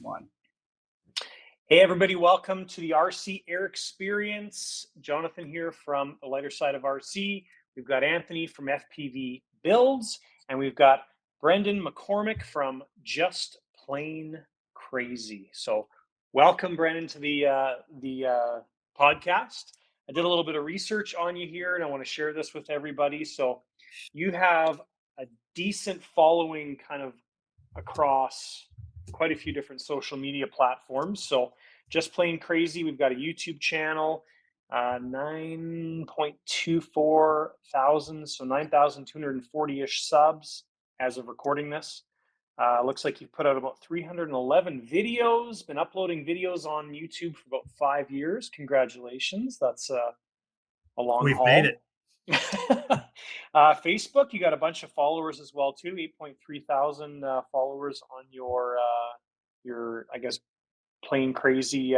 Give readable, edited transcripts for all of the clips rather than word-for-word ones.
One. Hey everybody, welcome to the RC Air Experience. Jonathan here from the lighter side of RC. We've got Anthony from FPV Builds, and we've got Brendan McCormick from Just Plain Crazy. So welcome, Brendan, to the podcast. I did a little bit of research on you here, and I want to share this with everybody. So you have a decent following kind of across quite a few different social media platforms. So Just Plain Crazy, we've got a YouTube channel, 9.24 thousand, so 9,240-ish subs as of recording this. Looks like you've put out about 311 videos, been uploading videos on YouTube for about 5 years. Congratulations. That's a long We've haul. made it. Facebook, you got a bunch of followers as well too. 8.3 thousand followers on your I guess Plain Crazy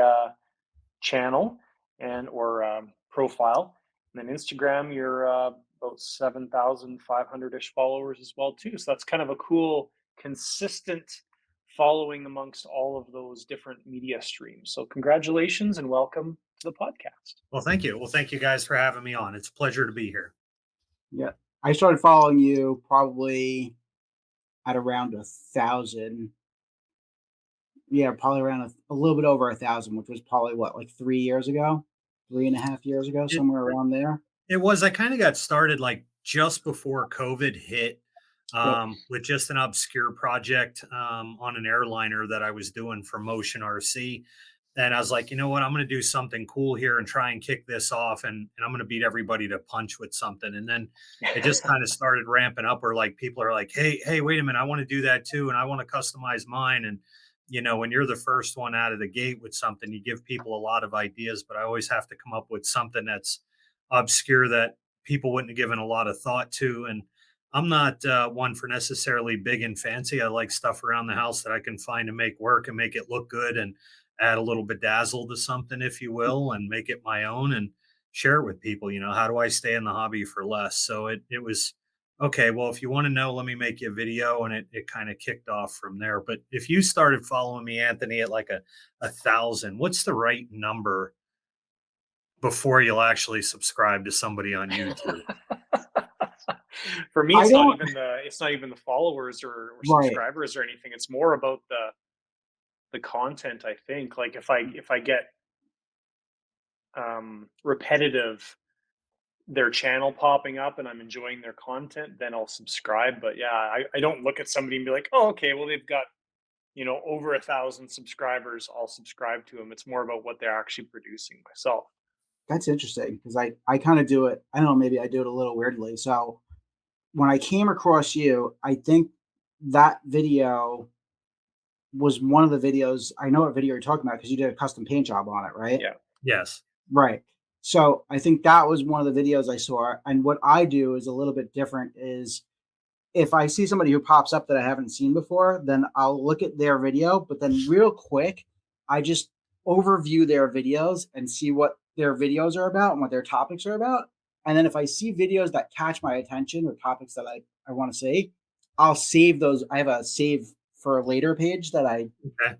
channel and or profile. And then Instagram, you're about 7,500-ish followers as well too. So that's kind of a cool, consistent following amongst all of those different media streams. So congratulations and welcome to the podcast. Well, thank you. Well, thank you guys for having me on. It's a pleasure to be here. Yeah. I started following you probably at around 1,000. Yeah, probably around a little bit over 1,000, which was probably what, like 3 years ago, 3.5 years ago, somewhere around there. It was, I kind of got started like just before COVID hit with just an obscure project on an airliner that I was doing for Motion RC. And I was like, you know what, I'm going to do something cool here and try and kick this off. And I'm going to beat everybody to punch with something. And then it just kind of started ramping up where like people are like, hey, wait a minute, I want to do that too. And I want to customize mine. And, you know, when you're the first one out of the gate with something, you give people a lot of ideas, but I always have to come up with something that's obscure that people wouldn't have given a lot of thought to. And I'm not one for necessarily big and fancy. I like stuff around the house that I can find and make work and make it look good and add a little bedazzle to something, if you will, and make it my own and share it with people. You know, how do I stay in the hobby for less? So it was, okay, well, if you want to know, let me make you a video. And it kind of kicked off from there. But if you started following me, Anthony, at like 1,000, what's the right number before you'll actually subscribe to somebody on YouTube? For me, it's not even the followers or subscribers or anything. It's more about the content. I think like if I get repetitive their channel popping up and I'm enjoying their content, then I'll subscribe. But yeah, I don't look at somebody and be like, oh, okay, well, they've got, you know, over 1,000 subscribers, I'll subscribe to them. It's more about what they're actually producing myself. That's interesting because I kind of do it. I don't know, maybe I do it a little weirdly. So when I came across you, I think that video was one of the videos. I know what video you're talking about because you did a custom paint job on it, right? Yeah. Yes. Right. So I think that was one of the videos I saw. And what I do is a little bit different is if I see somebody who pops up that I haven't seen before, then I'll look at their video, but then real quick, I just overview their videos and see what their videos are about and what their topics are about. And then if I see videos that catch my attention or topics that I want to see, I'll save those. I have a save for a later page that I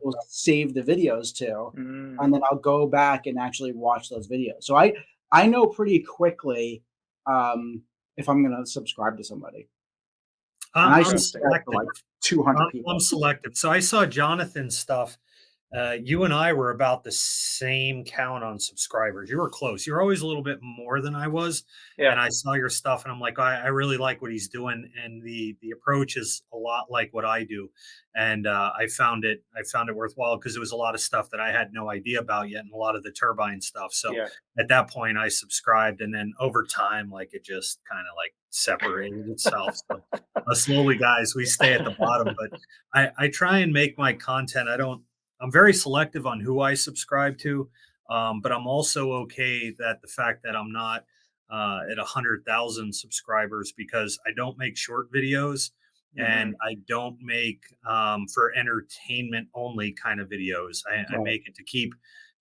will save the videos to, and then I'll go back and actually watch those videos. So I know pretty quickly if I'm going to subscribe to somebody. I'm selective. Like 200 people. I'm selective. So I saw Jonathan's stuff. You and I were about the same count on subscribers. You were close. You're always a little bit more than I was. Yeah. And I saw your stuff and I'm like, I really like what he's doing. And the approach is a lot like what I do. And I found it worthwhile because it was a lot of stuff that I had no idea about yet and a lot of the turbine stuff. So at that point I subscribed, and then over time, like it just kind of like separated itself. So slowly, guys, we stay at the bottom, but I try and make my content. I'm very selective on who I subscribe to, but I'm also okay that the fact that I'm not at 100,000 subscribers, because I don't make short videos. and I don't make for entertainment only kind of videos. I make it to keep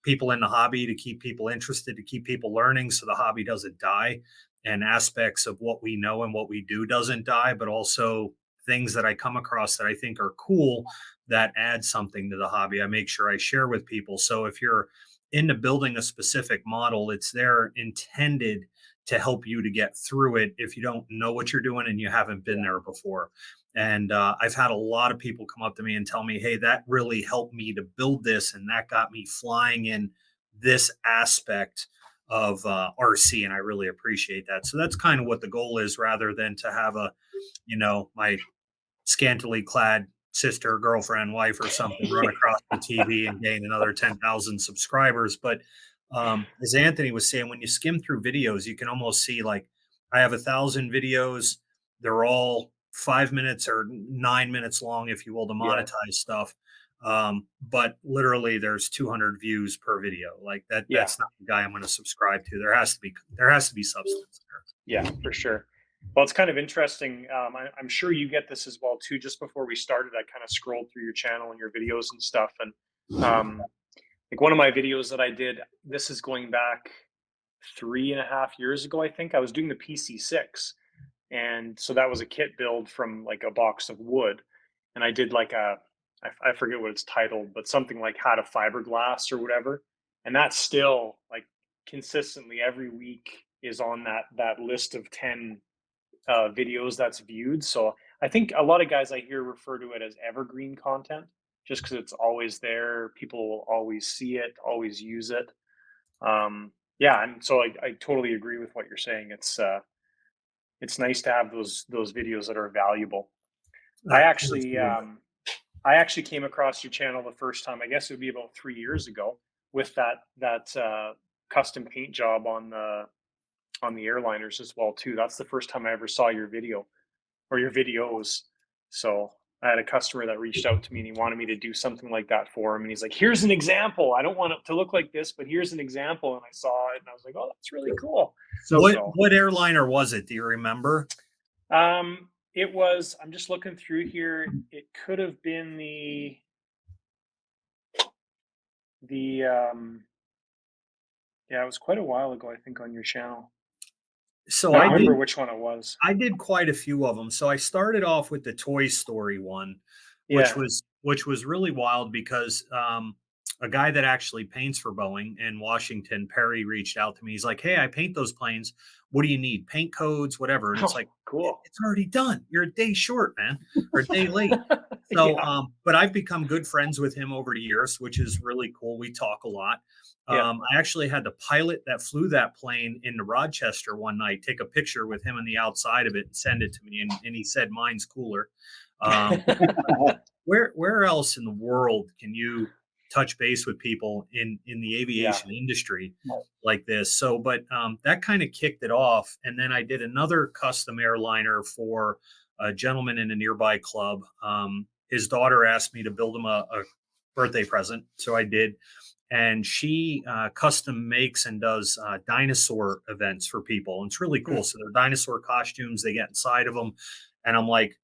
people in the hobby, to keep people interested, to keep people learning, so the hobby doesn't die, and aspects of what we know and what we do doesn't die, but also things that I come across that I think are cool that add something to the hobby. I make sure I share with people. So if you're into building a specific model, it's there intended to help you to get through it if you don't know what you're doing and you haven't been there before. And I've had a lot of people come up to me and tell me, hey, that really helped me to build this. And that got me flying in this aspect of RC. And I really appreciate that. So that's kind of what the goal is, rather than to have my scantily clad sister, girlfriend, wife, or something run across the TV and gain another 10,000 subscribers. But as Anthony was saying, when you skim through videos, you can almost see, like, I have 1,000 videos. They're all 5 minutes or 9 minutes long, if you will, to monetize stuff. But literally there's 200 views per video. Like that's not the guy I'm going to subscribe to. There has to be substance there. Yeah, for sure. Well, it's kind of interesting. I'm sure you get this as well too. Just before we started, I kind of scrolled through your channel and your videos and stuff. And like one of my videos that I did, this is going back 3.5 years ago, I think. I was doing the PC6. And so that was a kit build from like a box of wood. And I did like I forget what it's titled, but something like how to fiberglass or whatever. And that's still like consistently every week is on that list of 10 videos that's viewed. So I think a lot of guys I hear refer to it as evergreen content, just because it's always there. People will always see it, always use it. And so I totally agree with what you're saying. It's nice to have those videos that are valuable. I actually came across your channel the first time, I guess it would be about 3 years ago, with that custom paint job on the airliners as well too. That's the first time I ever saw your video or your videos. So I had a customer that reached out to me and he wanted me to do something like that for him. And he's like, here's an example. I don't want it to look like this, but here's an example. And I saw it and I was like, oh, that's really cool. So what airliner was it? Do you remember? It was, I'm just looking through here. It could have been it was quite a while ago, I think, on your channel. So I don't remember which one it was. I did quite a few of them. So I started off with the Toy Story one, which was really wild because a guy that actually paints for Boeing in Washington, Perry, reached out to me. He's like, hey, I paint those planes. What do you need? Paint codes, whatever. And it's like, cool. It's already done. You're a day short, man, or a day late. So, but I've become good friends with him over the years, which is really cool. We talk a lot. I actually had the pilot that flew that plane into Rochester one night take a picture with him on the outside of it and send it to me. And he said, mine's cooler. Where else in the world can you touch base with people in the aviation industry like this? So, but that kind of kicked it off. And then I did another custom airliner for a gentleman in a nearby club. His daughter asked me to build him a birthday present. So I did. And she custom makes and does dinosaur events for people. And it's really cool. So they're dinosaur costumes. They get inside of them. And I'm like,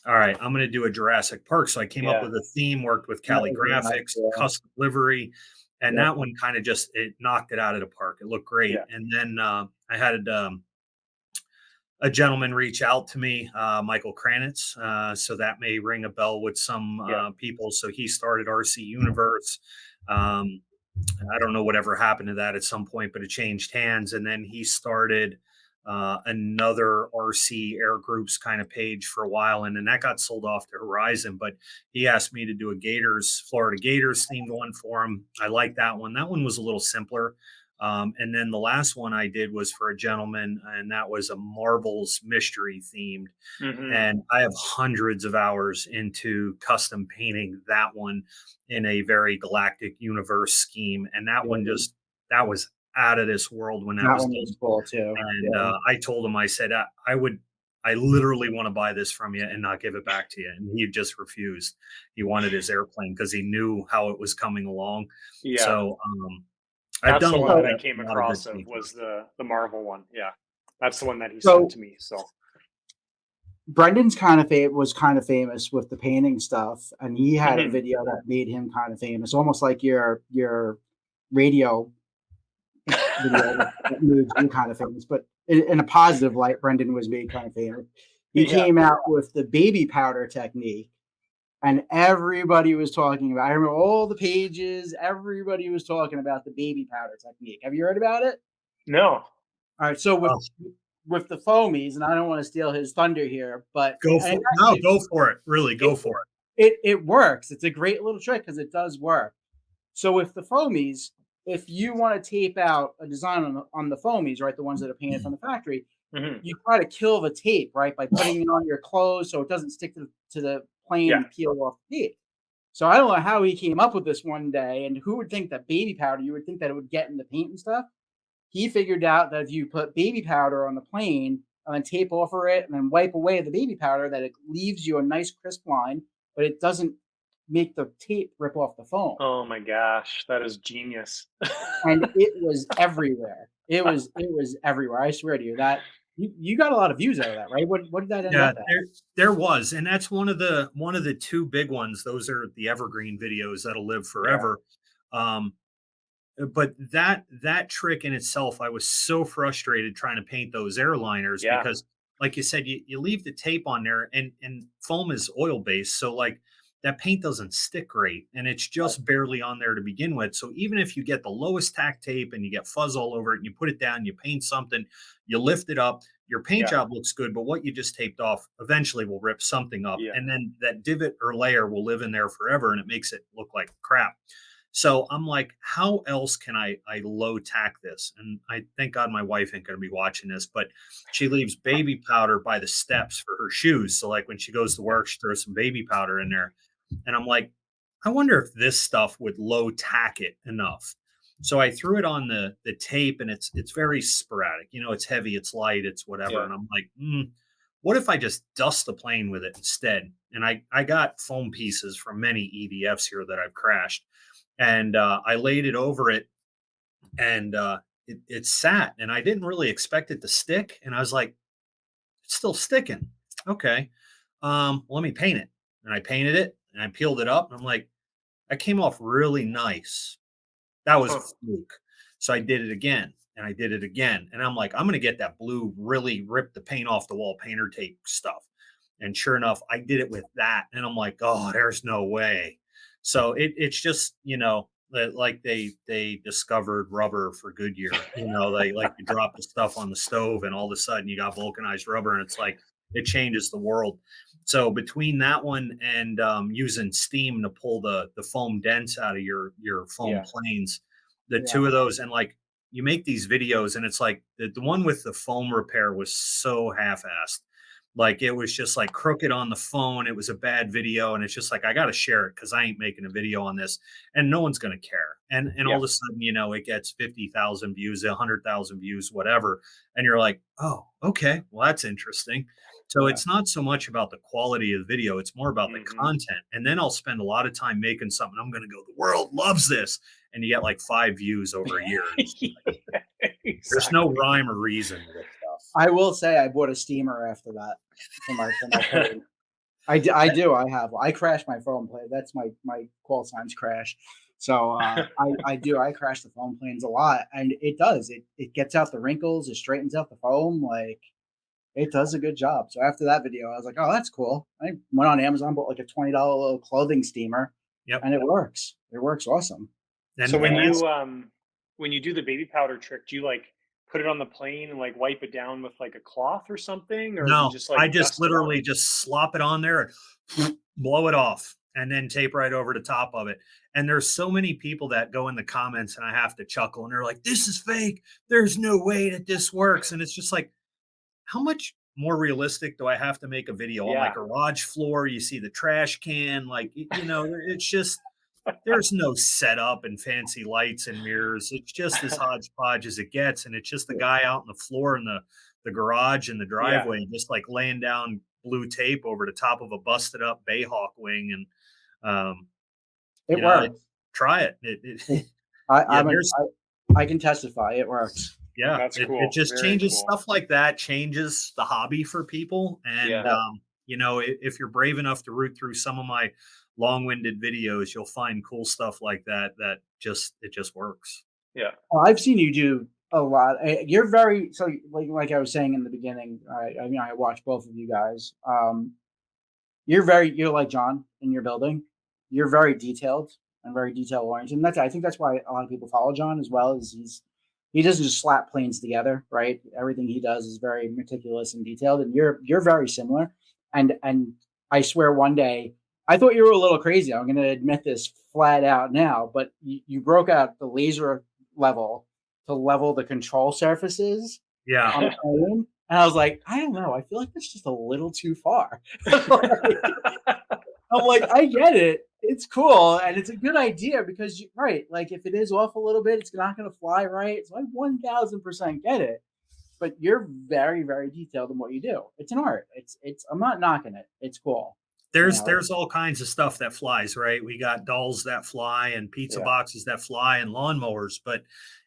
all right, I'm going to do a Jurassic Park. So I came up with a theme, worked with Cali Graphics, custom livery. And that one kind of it knocked it out of the park. It looked great. And then I had a gentleman reach out to me, Michael Kranitz. So that may ring a bell with some people. So he started RC Universe. I don't know whatever happened to that at some point, but it changed hands. And then he started another RC Air Groups kind of page for a while. And then that got sold off to Horizon. But he asked me to do a Florida Gators themed one for him. I like that one. That one was a little simpler. And then the last one I did was for a gentleman, and that was a Marvel's mystery themed. And I have hundreds of hours into custom painting that one in a very galactic universe scheme. And that one that was out of this world when that was cool too. And I told him, I said, I literally want to buy this from you and not give it back to you. And he just refused. He wanted his airplane because he knew how it was coming along. So, that's the one that I came across was the Marvel one. Yeah. That's the one that he sent to me. So Brendan's was kind of famous with the painting stuff, and he had a video that made him kind of famous, almost like your radio video that made you kind of famous, but in a positive light. Brendan was made kind of famous. He came out with the baby powder technique, and everybody was talking about. I remember all the pages. Everybody was talking about the baby powder technique. Have you heard about it? No. All right. So with the foamies, and I don't want to steal his thunder here, but go for it. Really, go for it. It works. It's a great little trick because it does work. So with the foamies, if you want to tape out a design on the foamies, right, the ones that are painted from the factory, you try to kill the tape, right, by putting it on your clothes so it doesn't stick to the plane and peel off the tape. So I don't know how he came up with this one day, and who would think that baby powder, you would think that it would get in the paint and stuff. He figured out that if you put baby powder on the plane and then tape over it and then wipe away the baby powder, that it leaves you a nice crisp line, but it doesn't make the tape rip off the foam. Oh my gosh, that is genius. And it was everywhere. It was everywhere. I swear to you that you got a lot of views out of that, right? What did that end up at? There was, and that's one of the two big ones. Those are the Evergreen videos that'll live forever. But that trick in itself, I was so frustrated trying to paint those airliners because, like you said, you leave the tape on there, and foam is oil based, so like that paint doesn't stick great, and it's just barely on there to begin with. So even if you get the lowest tack tape and you get fuzz all over it, and you put it down, you paint something, you lift it up, your paint job looks good, but what you just taped off eventually will rip something up, and then that divot or layer will live in there forever, and it makes it look like crap. So I'm like, how else can I low tack this? And I thank God my wife ain't going to be watching this, but she leaves baby powder by the steps for her shoes. So like when she goes to work, she throws some baby powder in there. And I'm like, I wonder if this stuff would low tack it enough. So I threw it on the tape, and it's very sporadic. You know, it's heavy, it's light, it's whatever. And I'm like, what if I just dust the plane with it instead? And I got foam pieces from many EDFs here that I've crashed. And I laid it over it, and it sat, and I didn't really expect it to stick. And I was like, it's still sticking. Okay. Let me paint it. And I painted it, and I peeled it up, and I'm like, that came off really nice. That was a fluke. So I did it again, and I did it again. And I'm like, I'm going to get that blue, really rip the paint off the wall painter tape stuff. And sure enough, I did it with that. And I'm like, oh, there's no way. So it's just, you know, like they discovered rubber for Goodyear. You know, they like you drop the stuff on the stove, and all of a sudden you got vulcanized rubber, and it's like it changes the world. So between that one and using steam to pull the foam dents out of your foam planes, the two of those, and like you make these videos, and it's like the one with the foam repair was so half-assed. Like it was just like crooked on the phone. It was a bad video. And it's just like, I got to share it because I ain't making a video on this, and no one's going to care. And all of a sudden, you know, it gets 50,000 views, 100,000 views, whatever. And you're like, oh, okay, well, that's interesting. So it's not so much about the quality of the video. It's more about the content. And then I'll spend a lot of time making something. I'm going to go, the world loves this. And you get like 5 views over a year. Exactly. There's no rhyme or reason to this stuff. I will say I bought a steamer after that for my plane. I do. I have. I crashed my foam plane. That's my call signs crash. So I do. I crash the foam planes a lot, and it does. It gets out the wrinkles. It straightens out the foam. Like it does a good job. So after that video, I was like, oh, that's cool. I went on Amazon, bought like a $20 little clothing steamer, and it works. It works awesome. So when you do the baby powder trick, do you like put it on the plane and like wipe it down with like a cloth or something? Or no, you just like I just literally just slop it on there and blow it off, and then tape right over the top of it. And there's so many people that go in the comments, and I have to chuckle, and they're like, this is fake. There's no way that this works. And it's just like, how much more realistic do I have to make a video on my garage floor? You see the trash can, like, you know, it's just, there's no setup and fancy lights and mirrors. It's just as hodgepodge as it gets. And it's just the guy out on the floor in the garage and the driveway, just like laying down blue tape over the top of a busted up Bayhawk wing. And it works. Try it. I can testify it works. Yeah, That's it cool. just Very changes cool. stuff like that changes the hobby for people. And, Yeah. you know, if you're brave enough to root through some of my long-winded videos, you'll find cool stuff like that that just it just works. Yeah. Well, I've seen you do a lot. You're very so like I was saying in the beginning. I mean, I watch both of you guys. You're like John in your building. You're very detailed and very detail oriented. And I think that's why a lot of people follow John as well. Is he doesn't just slap planes together, right? Everything he does is very meticulous and detailed. And you're very similar. And I swear one day I thought you were a little crazy. I'm going to admit this flat out now, but you broke out the laser level to level the control surfaces Yeah. on a plane. And I was like, I don't know. I feel like that's just a little too far. I'm like, I get it. It's cool and it's a good idea because right, like if it is off a little bit, it's not going to fly right. So I 1000% get it. But you're very, very detailed in what you do. It's an art. It's. I'm not knocking it. It's cool. You know. There's all kinds of stuff that flies, right? We got dolls that fly and pizza Yeah. boxes that fly and lawnmowers. But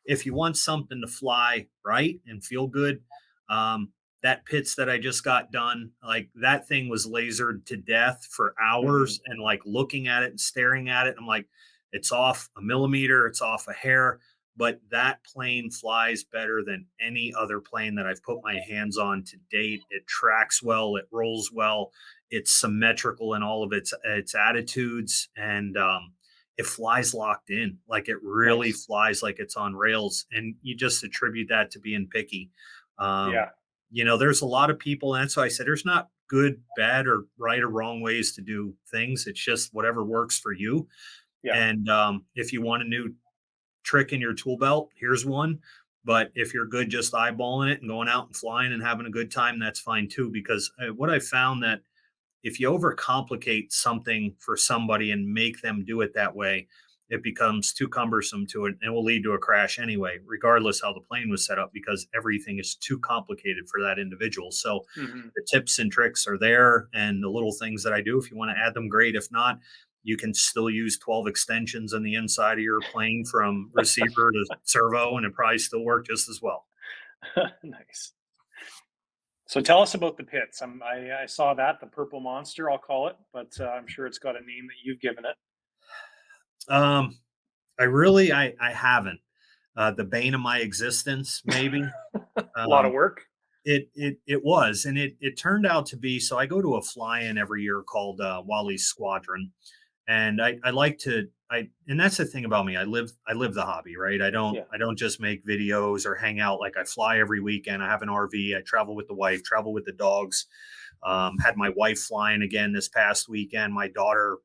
if you want something to fly right and feel good, um, that pits that I just got done, like that thing was lasered to death for hours and like looking at it and staring at it. I'm like, it's off a millimeter, it's off a hair, but that plane flies better than any other plane that I've put my hands on to date. It tracks well, it rolls well, it's symmetrical in all of its attitudes, and it flies locked in. Like it really Nice. flies like it's on rails, and you just attribute that to being picky. Um, Yeah. you know, there's a lot of people, and so I said, there's not good, bad, or right or wrong ways to do things. It's just whatever works for you. Yeah. And if you want a new trick in your tool belt, here's one. But if you're good just eyeballing it and going out and flying and having a good time, that's fine too. Because what I found that if you overcomplicate something for somebody and make them do it that way, it becomes too cumbersome to it and will lead to a crash anyway, regardless how the plane was set up, because everything is too complicated for that individual. So Hmm. the tips and tricks are there, and the little things that I do, if you want to add them, great. If not, you can still use 12 extensions on the inside of your plane from receiver to servo, and it probably still work just as well. Nice. So tell us about the pits. I saw that, the purple monster, I'll call it, but I'm sure it's got a name that you've given it. Um, I haven't. The bane of my existence, maybe. A lot of Um, work. it was, and it turned out to be. So I go to a fly-in every year called Wally's Squadron, and I like to and that's the thing about me. I live the hobby, right? Yeah. I don't just make videos or hang out. Like I fly every weekend. I have an RV. I travel with the wife, travel with the dogs. Had my wife flying again this past weekend. My daughter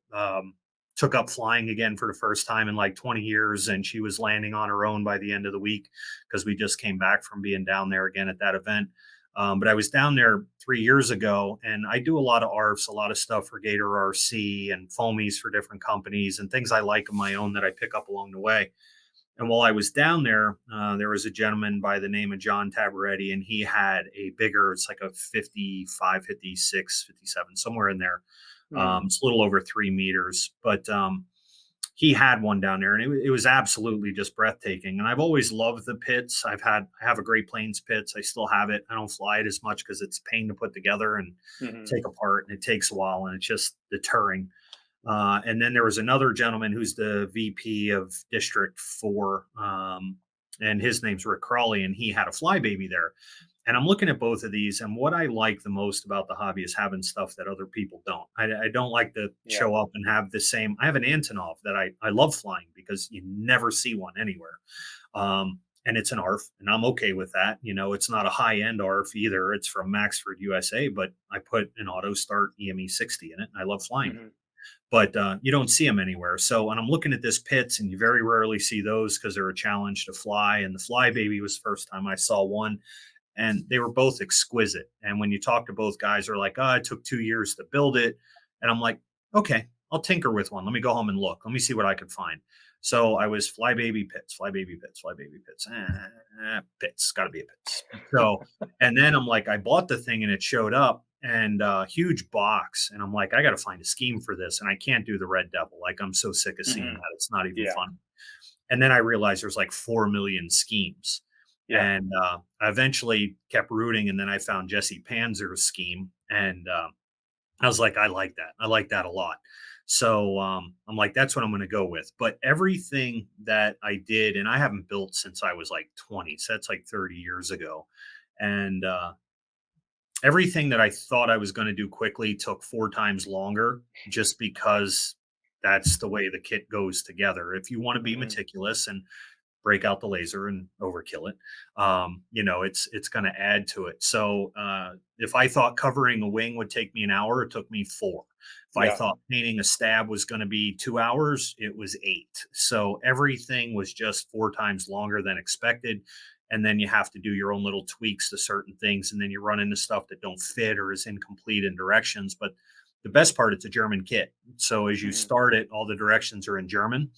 took up flying again for the first time in like 20 years, and she was landing on her own by the end of the week because we just came back from being down there again at that event. But I was down there 3 years ago, and I do a lot of ARFs, a lot of stuff for Gator RC and foamies for different companies and things I like of my own that I pick up along the way. And while I was down there, there was a gentleman by the name of John Tabaretti, and he had a bigger, it's like a 55, 56, 57, somewhere in there. Mm. It's a little over 3 meters, but he had one down there, and it was absolutely just breathtaking. And I've always loved the pits. I have a Great Plains pits. I still have it. I don't fly it as much because it's a pain to put together and Hmm. take apart, and it takes a while, and it's just deterring. And then there was another gentleman who's the VP of District 4, and his name's Rick Crawley, and he had a flybaby there. And I'm looking at both of these, and what I like the most about the hobby is having stuff that other people don't. I don't like to Yeah. show up and have the same. I have an Antonov that I love flying because you never see one anywhere. And it's an ARF, and I'm okay with that. You know, it's not a high end ARF either. It's from Maxford, USA, but I put an auto start EME 60 in it, and I love flying it. Hmm. But you don't see them anywhere. So when I'm looking at this pits, and you very rarely see those because they're a challenge to fly. And the Flybaby was the first time I saw one, and they were both exquisite. And when you talk to both guys, they're like, "Oh, it took 2 years to build it," and I'm like, "Okay, I'll tinker with one. Let me go home and look. Let me see what I could find." So I was Flybaby pits, Flybaby pits, Flybaby pits, pits. Got to be a pits. So, and then I'm like, I bought the thing, and it showed up, and huge box, and I'm like, I got to find a scheme for this, and I can't do the Red Devil. Like I'm so sick of seeing Hmm. that, it's not even Yeah. fun. And then I realized there's like 4 million schemes. And I eventually kept rooting, and then I found Jesse Panzer's scheme, and I was like, I like that. I like that a lot. So I'm like, that's what I'm going to go with. But everything that I did, and I haven't built since I was like 20, so that's like 30 years ago. And everything that I thought I was going to do quickly took 4 times longer, just because that's the way the kit goes together. If you want to be meticulous and break out the laser and overkill it, it's going to add to it. So if I thought covering a wing would take me an hour, it took me 4. If I thought painting a stab was going to be 2 hours, it was 8. So everything was just 4 times longer than expected. And then you have to do your own little tweaks to certain things, and then you run into stuff that don't fit or is incomplete in directions. But the best part, it's a German kit, so as you start it, all the directions are in German,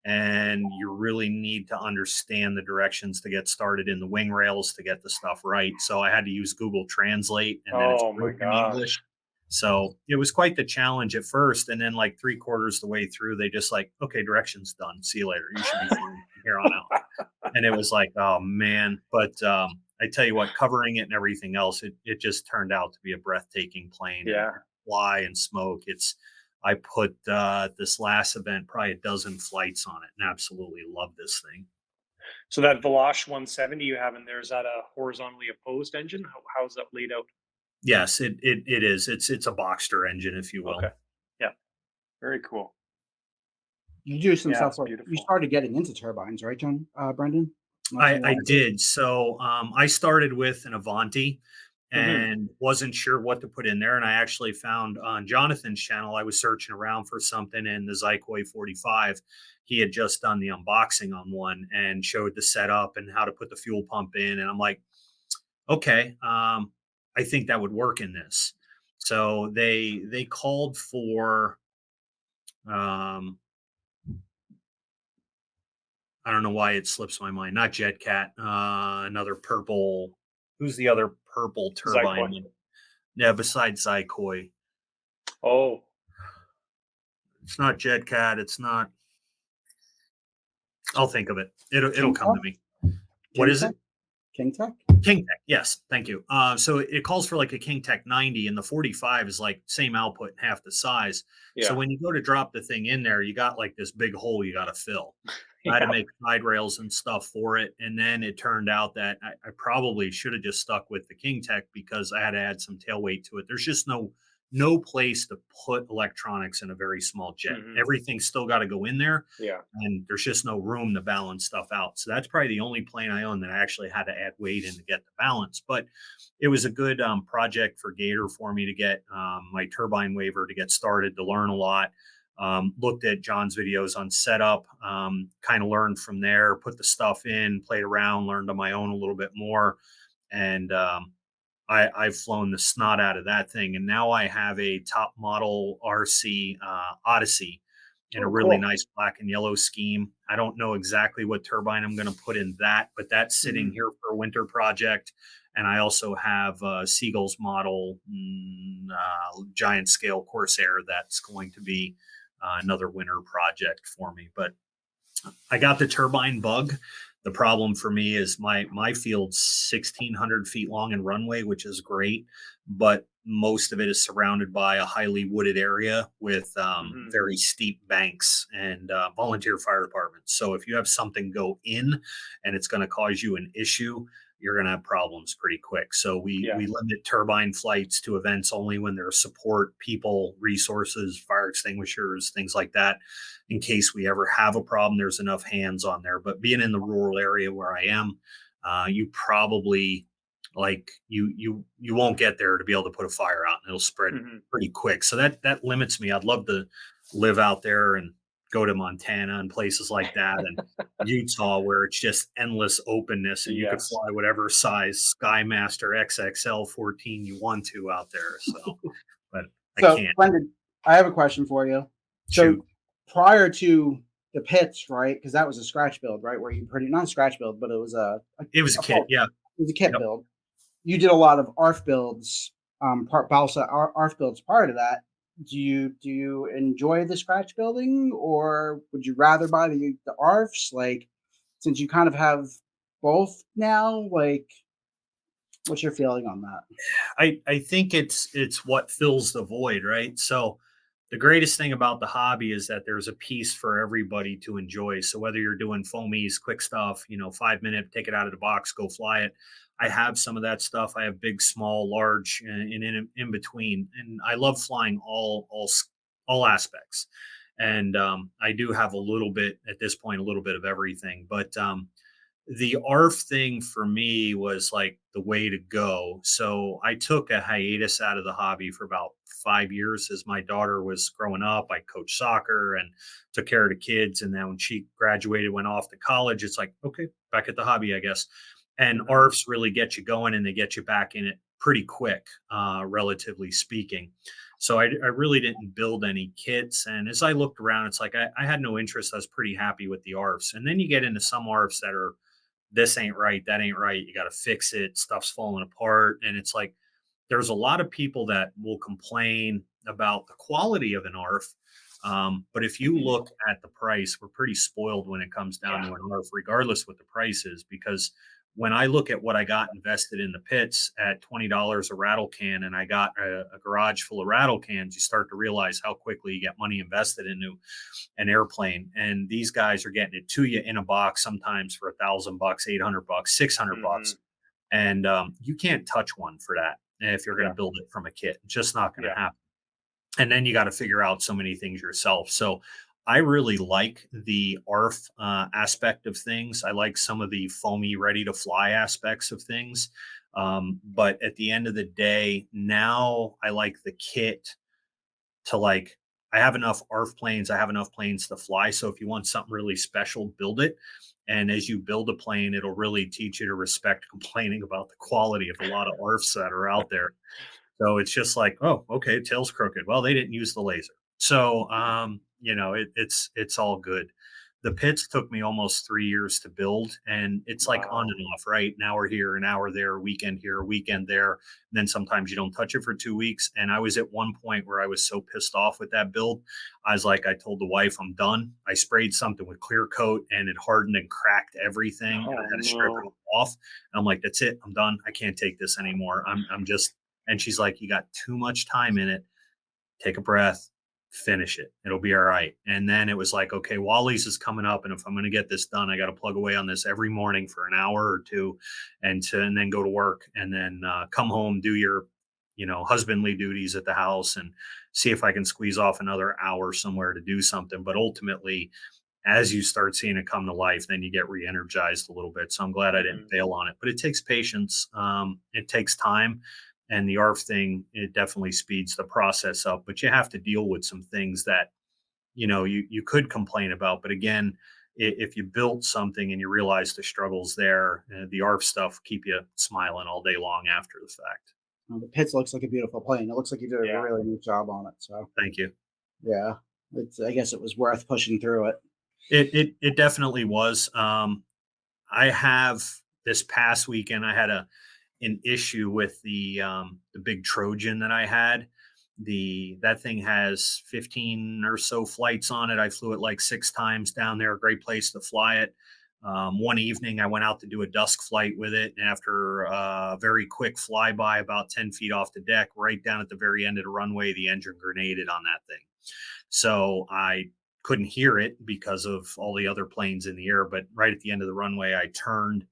and you really need to understand the directions to get started in the wing rails to get the stuff right. So I had to use Google Translate, and then it's Oh my broken gosh. English. So it was quite the challenge at first. And then, like 3/4 the way through, they just like, okay, directions done. See you later. You should be fine from here on out. And it was like, oh man. But I tell you what, covering it and everything else, it just turned out to be a breathtaking plane, and Yeah. fly and smoke. I put this last event probably a dozen flights on it, and absolutely love this thing. So that Velosh 170 you have in there, is that a horizontally opposed engine? How's that laid out? Yes, it is. It's a Boxster engine, if you will. Okay. Yeah. Very cool. You do some Yeah, stuff it's like you beautiful. started getting into turbines, right, John? Brendan? Not too I long ago. did. So I started with an Avanti Hmm. and wasn't sure what to put in there. And I actually found on Jonathan's channel, I was searching around for something, and the Zykoy 45, he had just done the unboxing on one and showed the setup and how to put the fuel pump in. And I'm like, okay, I think that would work in this. So they called for um, I don't know why it slips my mind. Not Jet Cat. Another purple. Who's the other purple turbine Zykoy. one? Yeah, besides Zykoy. Oh, It's not Jet Cat. It's not. I'll think of it. It'll King come Tech? to me. What King is Tech? it? King Tech? King Tech. Yes, thank you. So it calls for like a King Tech 90, and the 45 is like same output, half the size. So yeah. when you go to drop the thing in there, you got like this big hole you got to fill. I had to Yeah. make side rails and stuff for it. And then it turned out that I probably should have just stuck with the King Tech, because I had to add some tail weight to it. There's just no place to put electronics in a very small jet. Hmm. Everything's still got to go in there, Yeah. and there's just no room to balance stuff out. So that's probably the only plane I own that I actually had to add weight in to get the balance. But it was a good project for Gator for me to get my turbine waiver to get started, to learn a lot. Looked at John's videos on setup, kind of learned from there, put the stuff in, played around, learned on my own a little bit more. And I've flown the snot out of that thing. And now I have a top model RC Odyssey in a Oh, really cool. nice black and yellow scheme. I don't know exactly what turbine I'm going to put in that, but that's sitting Hmm. here for a winter project. And I also have Seagull's model giant scale Corsair that's going to be another winter project for me. But I got the turbine bug. The problem for me is my field's 1,600 feet long in runway, which is great, but most of it is surrounded by a highly wooded area with Hmm. very steep banks and volunteer fire departments. So if you have something go in and it's going to cause you an issue, you're going to have problems pretty quick. So Yeah. we limit turbine flights to events only when there's support, people, resources, fire extinguishers, things like that. In case we ever have a problem, there's enough hands on there. But being in the rural area where I am, you probably you won't get there to be able to put a fire out, and it'll spread Hmm. pretty quick. So that limits me. I'd love to live out there and go to Montana and places like that, and Utah, where it's just endless openness, and you could Yes. fly whatever size Skymaster XXL 14 you want to out there. So, but I So, can't. Brendan, I have a question for you. So, Shoot. prior to the pits, right? Because that was a scratch build, right? Where you pretty not a scratch build, but it was It was a a kit. full, Yeah. it was a kit Yep. build. You did a lot of ARF builds, balsa ARF builds prior to that. Do you enjoy the scratch building, or would you rather buy the ARFs? Like, since you kind of have both now? Like, what's your feeling on that? I think it's what fills the void, right? So the greatest thing about the hobby is that there's a piece for everybody to enjoy. So whether you're doing foamies, quick stuff, 5 minute, take it out of the box, go fly it. I have some of that stuff. I have big, small, large, and in between. And I love flying all aspects. And I do have a little bit at this point, a little bit of everything. But the ARF thing for me was like the way to go. So I took a hiatus out of the hobby for about 5 years as my daughter was growing up. I coached soccer and took care of the kids. And then when she graduated, went off to college, it's like, okay, back at the hobby, I guess. And Mhm. ARFs really get you going and they get you back in it pretty quick, relatively speaking. So I really didn't build any kits. And as I looked around, it's like I had no interest. I was pretty happy with the ARFs. And then you get into some ARFs that are this ain't right, that ain't right. You got to fix it. Stuff's falling apart. And it's like, there's a lot of people that will complain about the quality of an ARF. But if you look at the price, we're pretty spoiled when it comes down Yeah. to an ARF, regardless what the price is, because when I look at what I got invested in the pits at $20 a rattle can, and I got a garage full of rattle cans, you start to realize how quickly you get money invested into an airplane. And these guys are getting it to you in a box, sometimes for $1,000, $800, $600. Mhm. And you can't touch one for that if you're going Yeah. to build it from a kit. It's just not going to Yeah. happen. And then you got to figure out so many things yourself. So I really like the ARF aspect of things. I like some of the foamy, ready to fly aspects of things. But at the end of the day, now I like the kit to like, I have enough ARF planes, I have enough planes to fly. So if you want something really special, build it. And as you build a plane, it'll really teach you to respect complaining about the quality of a lot of ARFs that are out there. So it's just like, oh, okay, tail's crooked. Well, they didn't use the laser. So it's all good. The pits took me almost 3 years to build, and it's like on Wow. and off, right? An hour here, an hour there, a weekend here, a weekend there. And then sometimes you don't touch it for 2 weeks. And I was at one point where I was so pissed off with that build. I was like, I told the wife, I'm done. I sprayed something with clear coat and it hardened and cracked everything. And I Oh had to strip it no. all off. And I'm like, that's it. I'm done. I can't take this anymore. I'm just, and she's like, you got too much time in it. Take a breath, finish it. It'll be all right. And then it was like, okay, Wally's is coming up. And if I'm going to get this done, I got to plug away on this every morning for an hour or two and then go to work and then come home, do your, husbandly duties at the house and see if I can squeeze off another hour somewhere to do something. But ultimately, as you start seeing it come to life, then you get re-energized a little bit. So I'm glad I didn't Mhm. fail on it, but it takes patience. It takes time, and the ARF thing, it definitely speeds the process up. But you have to deal with some things that you could complain about. But again, if you built something and you realize the struggles there, the ARF stuff keep you smiling all day long after the fact. The Pitts looks like a beautiful plane. It looks like you did a Yeah. really neat job on it. So Thank you. yeah, I guess it was worth pushing through it. It definitely was. I have this past weekend. I had an issue with the big Trojan that I had. That thing has 15 or so flights on it. I flew it like 6 times down there. A great place to fly it. One evening, I went out to do a dusk flight with it, and after a very quick flyby, about 10 feet off the deck, right down at the very end of the runway, the engine grenaded on that thing. So I couldn't hear it because of all the other planes in the air. But right at the end of the runway, I turned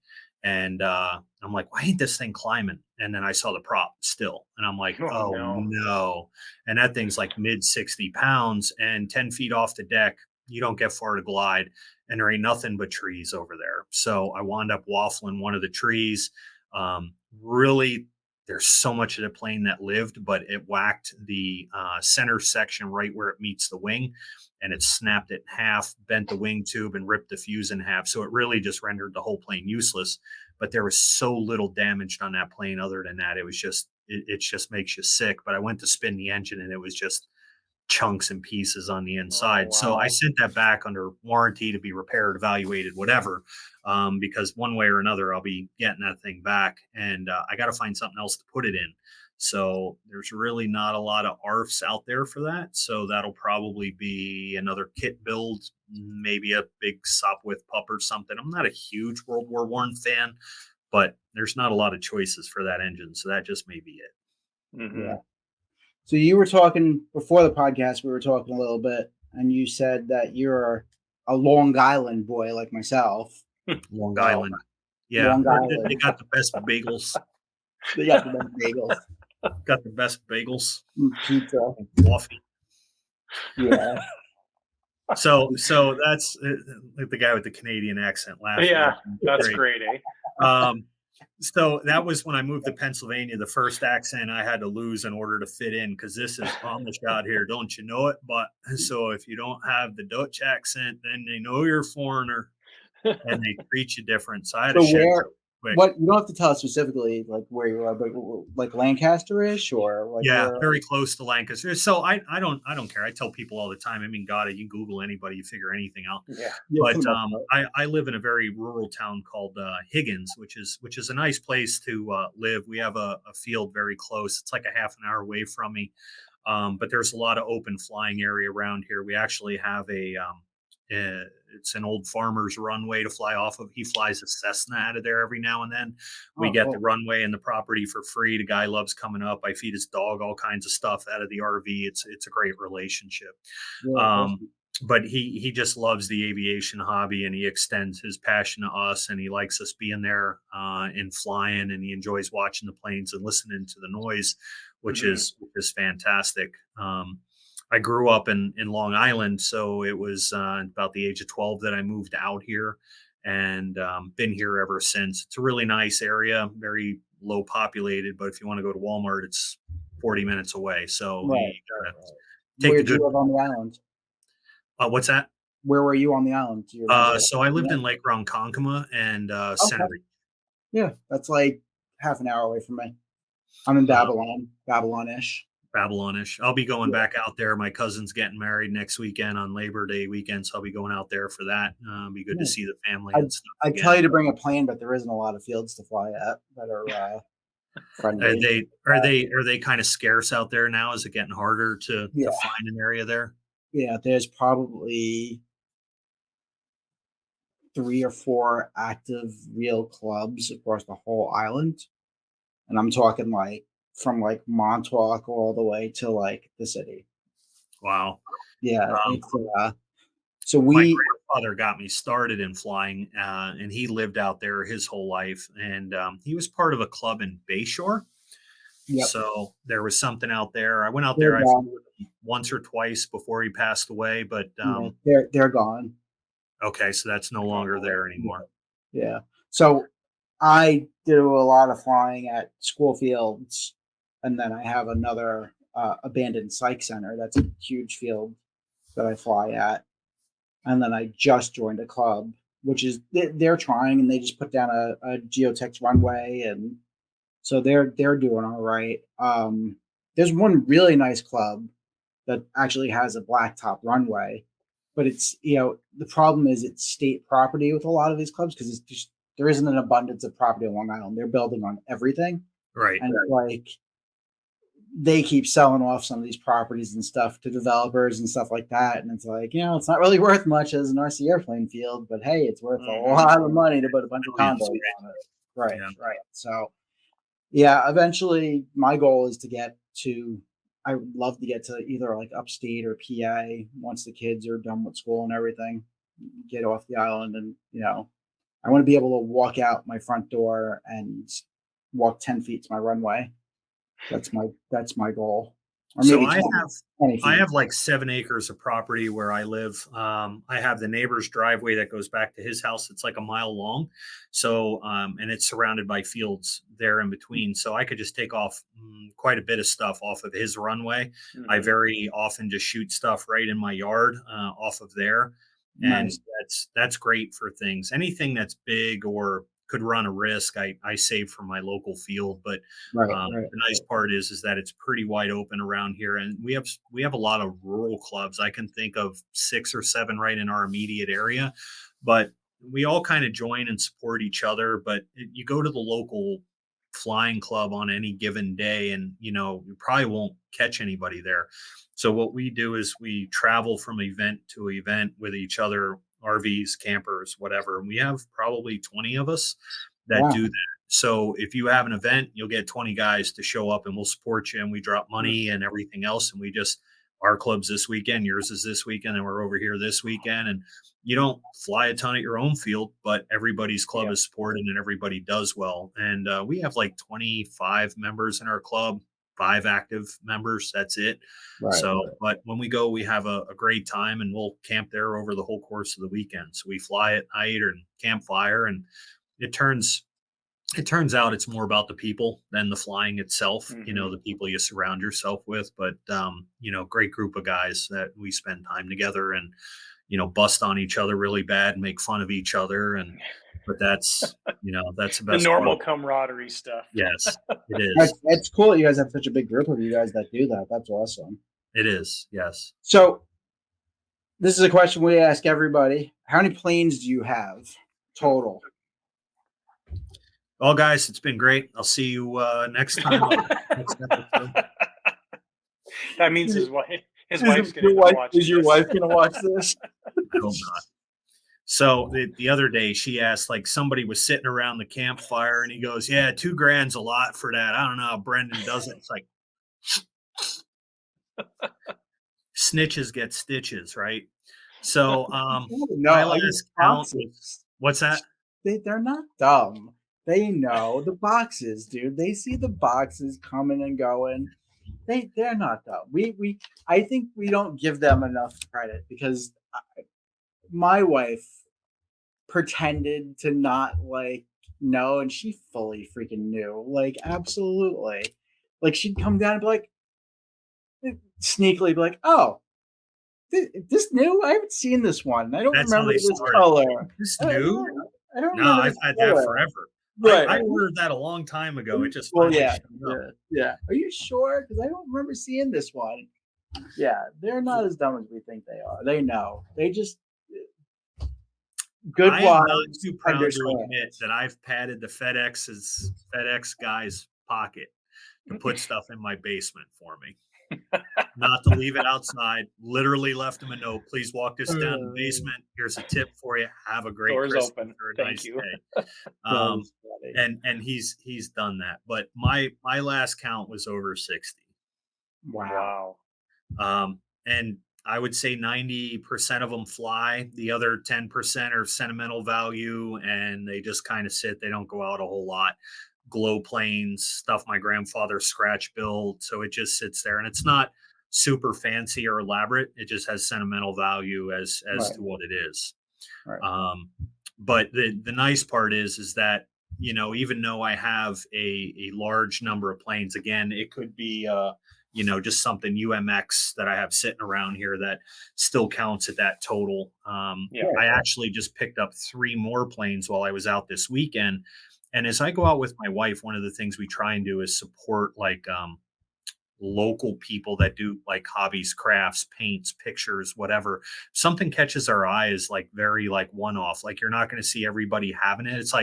and I'm like, why ain't this thing climbing? And then I saw the prop still. And I'm like, Oh oh no. no. And that thing's like mid 60 pounds and 10 feet off the deck. You don't get far to glide. And there ain't nothing but trees over there. So I wound up waffling one of the trees. Really, there's so much of the plane that lived, but it whacked the center section right where it meets the wing, and it snapped it in half, bent the wing tube, and ripped the fuse in half. So it really just rendered the whole plane useless. But there was so little damaged on that plane. Other than that, it was just it just makes you sick. But I went to spin the engine, and it was just chunks and pieces on the Oh inside. So I wow. sent that back under warranty to be repaired, evaluated, whatever, because one way or another, I'll be getting that thing back, and I got to find something else to put it in. So there's really not a lot of ARFs out there for that. So that'll probably be another kit build, maybe a big Sopwith pup or something. I'm not a huge World War One fan, but there's not a lot of choices for that engine. So that just may be it. Mm-hmm. Yeah. So you were talking before the podcast, we were talking a little bit, and you said that you're a Long Island boy like myself. Long Wow. Island. Yeah. Long They Island. got the best bagels. They got the best bagels. Got the best bagels. Pizza. And coffee. Yeah. So that's the guy with the Canadian accent laughing. Yeah, that's great, eh? So that was when I moved to Pennsylvania, the first accent I had to lose in order to fit in, because this is Amish out here, don't you know it? But so if you don't have the Dutch accent, then they know you're a foreigner and they treat you different. So I had to shed real quick. What, you don't have to tell us specifically like where you are, but like Lancaster-ish or like very close to Lancaster. So I don't care. I tell people all the time. I mean, God, you Google anybody, you figure anything out. Yeah. But I live in a very rural town called Higgins, which is a nice place to live. We have a field very close. It's like a half an hour away from me. But there's a lot of open flying area around here. We actually have it's an old farmer's runway to fly off of. He flies a Cessna out of there every now and then. We get the runway and the property for free. The guy loves coming up. I feed his dog all kinds of stuff out of the RV. It's a great relationship. Yeah, but he just loves the aviation hobby, and he extends his passion to us, and he likes us being there and flying, and he enjoys watching the planes and listening to the noise, which is fantastic. I grew up in Long Island, so it was about the age of 12 that I moved out here, and been here ever since. It's a really nice area, very low populated, but if you want to go to Walmart, it's 40 minutes away. So you gotta take Where'd you live on the island? What's that? Where were you on the island? So I lived in Lake Ronkonkoma and Center Reach. Yeah, that's like half an hour away from me. I'm in Babylon-ish. Babylonish. I'll be going back out there. My cousin's getting married next weekend on Labor Day weekend, so I'll be going out there for that. Be good to see the family and stuff. I'd tell you to bring a plane, but there isn't a lot of fields to fly at that are friendly. Are they kind of scarce out there now? Is it getting harder to find an area there? Yeah, there's probably 3 or 4 active real clubs across the whole island, and I'm talking like from like Montauk all the way to like the city. Wow. Yeah. So my grandfather got me started in flying, and he lived out there his whole life, and he was part of a club in Bayshore. Yep. So there was something out there. I went out there once or twice before he passed away, but they're gone. Okay, so that's no longer there anymore. Yeah. So I do a lot of flying at school fields, and then I have another abandoned psych center. That's a huge field that I fly at. And then I just joined a club, which is they're trying, and they just put down a geotech runway, and so they're doing all right. There's one really nice club that actually has a blacktop runway, but it's the problem is it's state property with a lot of these clubs because it's just there isn't an abundance of property on Long Island. They're building on everything, right? And like they keep selling off some of these properties and stuff to developers and stuff like that. And it's like, it's not really worth much as an RC airplane field, but hey, it's worth a lot of money to put a bunch of condos on it. Right. Yeah. Right. So eventually my goal is I would love to get to either like upstate or PA once the kids are done with school and everything, get off the island. And, I want to be able to walk out my front door and walk 10 feet to my runway. That's my goal. Or so I have like 7 acres of property where I live. I have the neighbor's driveway that goes back to his house. It's like a mile long. So, and it's surrounded by fields there in between. So I could just take off quite a bit of stuff off of his runway. Mm-hmm. I very often just shoot stuff right in my yard off of there. And that's great for things. Anything that's big or could run a risk, I save from my local field. But the nice part is that it's pretty wide open around here, and we have a lot of rural clubs. I can think of 6 or 7 right in our immediate area, but we all kind of join and support each other. But you go to the local flying club on any given day, and you probably won't catch anybody there. So what we do is we travel from event to event with each other, RVs, campers, whatever. And we have probably 20 of us that Wow. do that. So if you have an event, you'll get 20 guys to show up and we'll support you, and we drop money and everything else. And we just, our club's this weekend, yours is this weekend, and we're over here this weekend. And you don't fly a ton at your own field, but everybody's club is supported and everybody does well. And we have like 25 members in our club, 5 active members. That's it. Right, So, right. but when we go, we have a great time, and we'll camp there over the whole course of the weekend. So we fly at night or campfire, and it turns out it's more about the people than the flying itself, the people you surround yourself with. But, great group of guys that we spend time together and, bust on each other really bad and make fun of each other. But that's the best The normal part. camaraderie stuff. Yes, it is. That's cool that you guys have such a big group of you guys that do that. That's awesome. It is. Yes. So this is a question we ask everybody. How many planes do you have total? Well, guys, it's been great. I'll see you next time. Next episode. That means his wife's going to watch Is your wife going to watch this? I hope not. So the other day she asked, like, somebody was sitting around the campfire and he goes, yeah, $2,000's a lot for that. I don't know how Brendan does it. It's like, snitches get stitches, right? So my last count was, what's that? They're not dumb. They know the boxes, dude. They see the boxes coming and going. They're not dumb. I think we don't give them enough credit, because my wife pretended to not know, and she fully freaking knew, absolutely. She'd come down and be like, sneakily be like, oh, this new? I haven't seen this one. I don't remember this color. This new? I don't No, remember. I've had that forever. Right. I ordered that a long time ago. It just yeah. Are you sure? Because I don't remember seeing this one. Yeah, they're not as dumb as we think they are. They know. They just good. I am not too proud to admit that I've padded the FedEx guy's pocket to put stuff in my basement for me. Not to leave it outside. Literally left him a note. Please walk this down the basement. Here's a tip for you. Have a great Doors Christmas open. or a Thank nice you. day. And he's done that. But my last count was over 60. Wow. And I would say 90% of them fly. The other 10% are sentimental value, and they just kind of sit. They don't go out a whole lot. Glow planes, stuff my grandfather scratch built. So it just sits there, and it's not super fancy or elaborate. It just has sentimental value as Right. to what it is. Right. But the nice part is that, even though I have a large number of planes, again, it could be, just something UMX that I have sitting around here that still counts at that total. I actually just picked up 3 more planes while I was out this weekend. And as I go out with my wife, one of the things we try and do is support local people that do hobbies, crafts, paints, pictures, whatever. Something catches our eye is very one-off. You're not going to see everybody having it. It's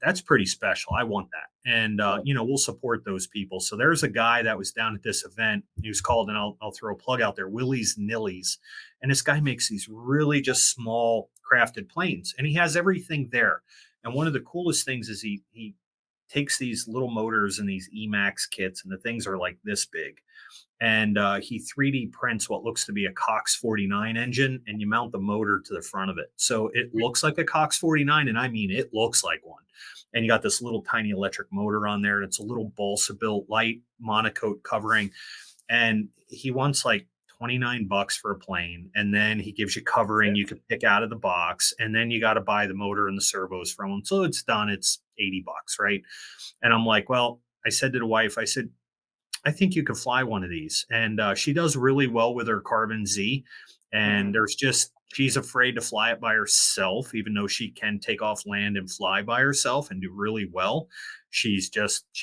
that's pretty special. I want that. And, we'll support those people. So there's a guy that was down at this event. He was called, and I'll throw a plug out there, Willie's Nillies. And this guy makes these really just small crafted planes, and he has everything there. And one of the coolest things is he takes these little motors and these Emax kits, and the things are like this big. And he 3D prints what looks to be a Cox 49 engine, and you mount the motor to the front of it. So it looks like a Cox 49, and I mean, it looks like one. And you got this little tiny electric motor on there, and it's a little balsa built light monocoat covering. And he wants $29 for a plane, and then he gives you covering you can pick out of the box, and then you got to buy the motor and the servos from him. So it's done. It's $80, right? And I'm like, well, I said to the wife, I said, I think you could fly one of these. And she does really well with her Carbon Z. And she's afraid to fly it by herself, even though she can take off land and fly by herself and do really well. She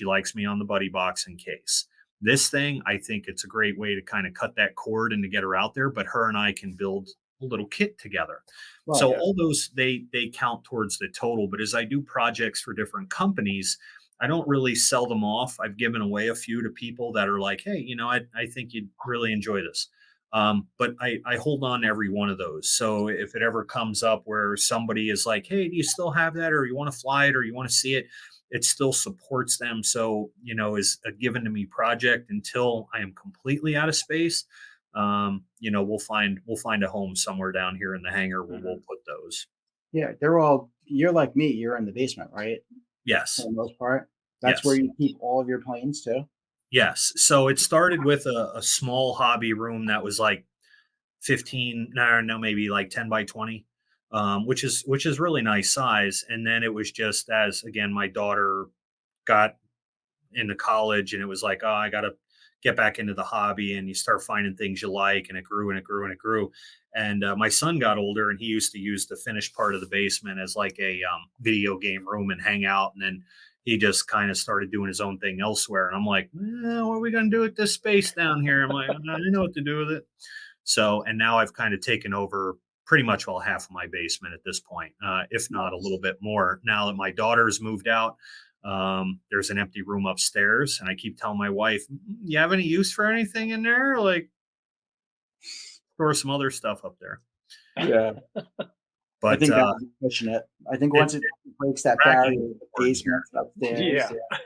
likes me on the buddy box in case. This thing, I think it's a great way to kind of cut that cord and to get her out there. But her and I can build a little kit together. Right. So all those they count towards the total. But as I do projects for different companies, I don't really sell them off. I've given away a few to people that are like, hey, I think you'd really enjoy this. But I hold on to every one of those. So if it ever comes up where somebody is like, hey, do you still have that, or you want to fly it, or you want to see it, it still supports them. So, is a given to me project until I am completely out of space. We'll find a home somewhere down here in the hangar where we'll put those. Yeah, you're like me. You're in the basement, right? Yes. For the most part. That's Yes. where you keep all of your planes too. Yes. So it started with a small hobby room that was like 15, no, maybe like 10 by 20, which is really nice size. And then it was just as, again, my daughter got into college and it was like, oh, I got to get back into the hobby, and you start finding things you like, and it grew and it grew and it grew. And my son got older, and he used to use the finished part of the basement as like a video game room and hang out. And then he just kind of started doing his own thing elsewhere. And I'm like, what are we going to do with this space down here? I'm like, I know what to do with it. So, and now I've kind of taken over pretty much all half of my basement at this point, if not a little bit more. Now that my daughter's moved out, there's an empty room upstairs, and I keep telling my wife, you have any use for anything in there? Like, store some other stuff up there. Yeah. But I think that's pushing it. I think once it breaks that barrier, the basement upstairs. Yeah. I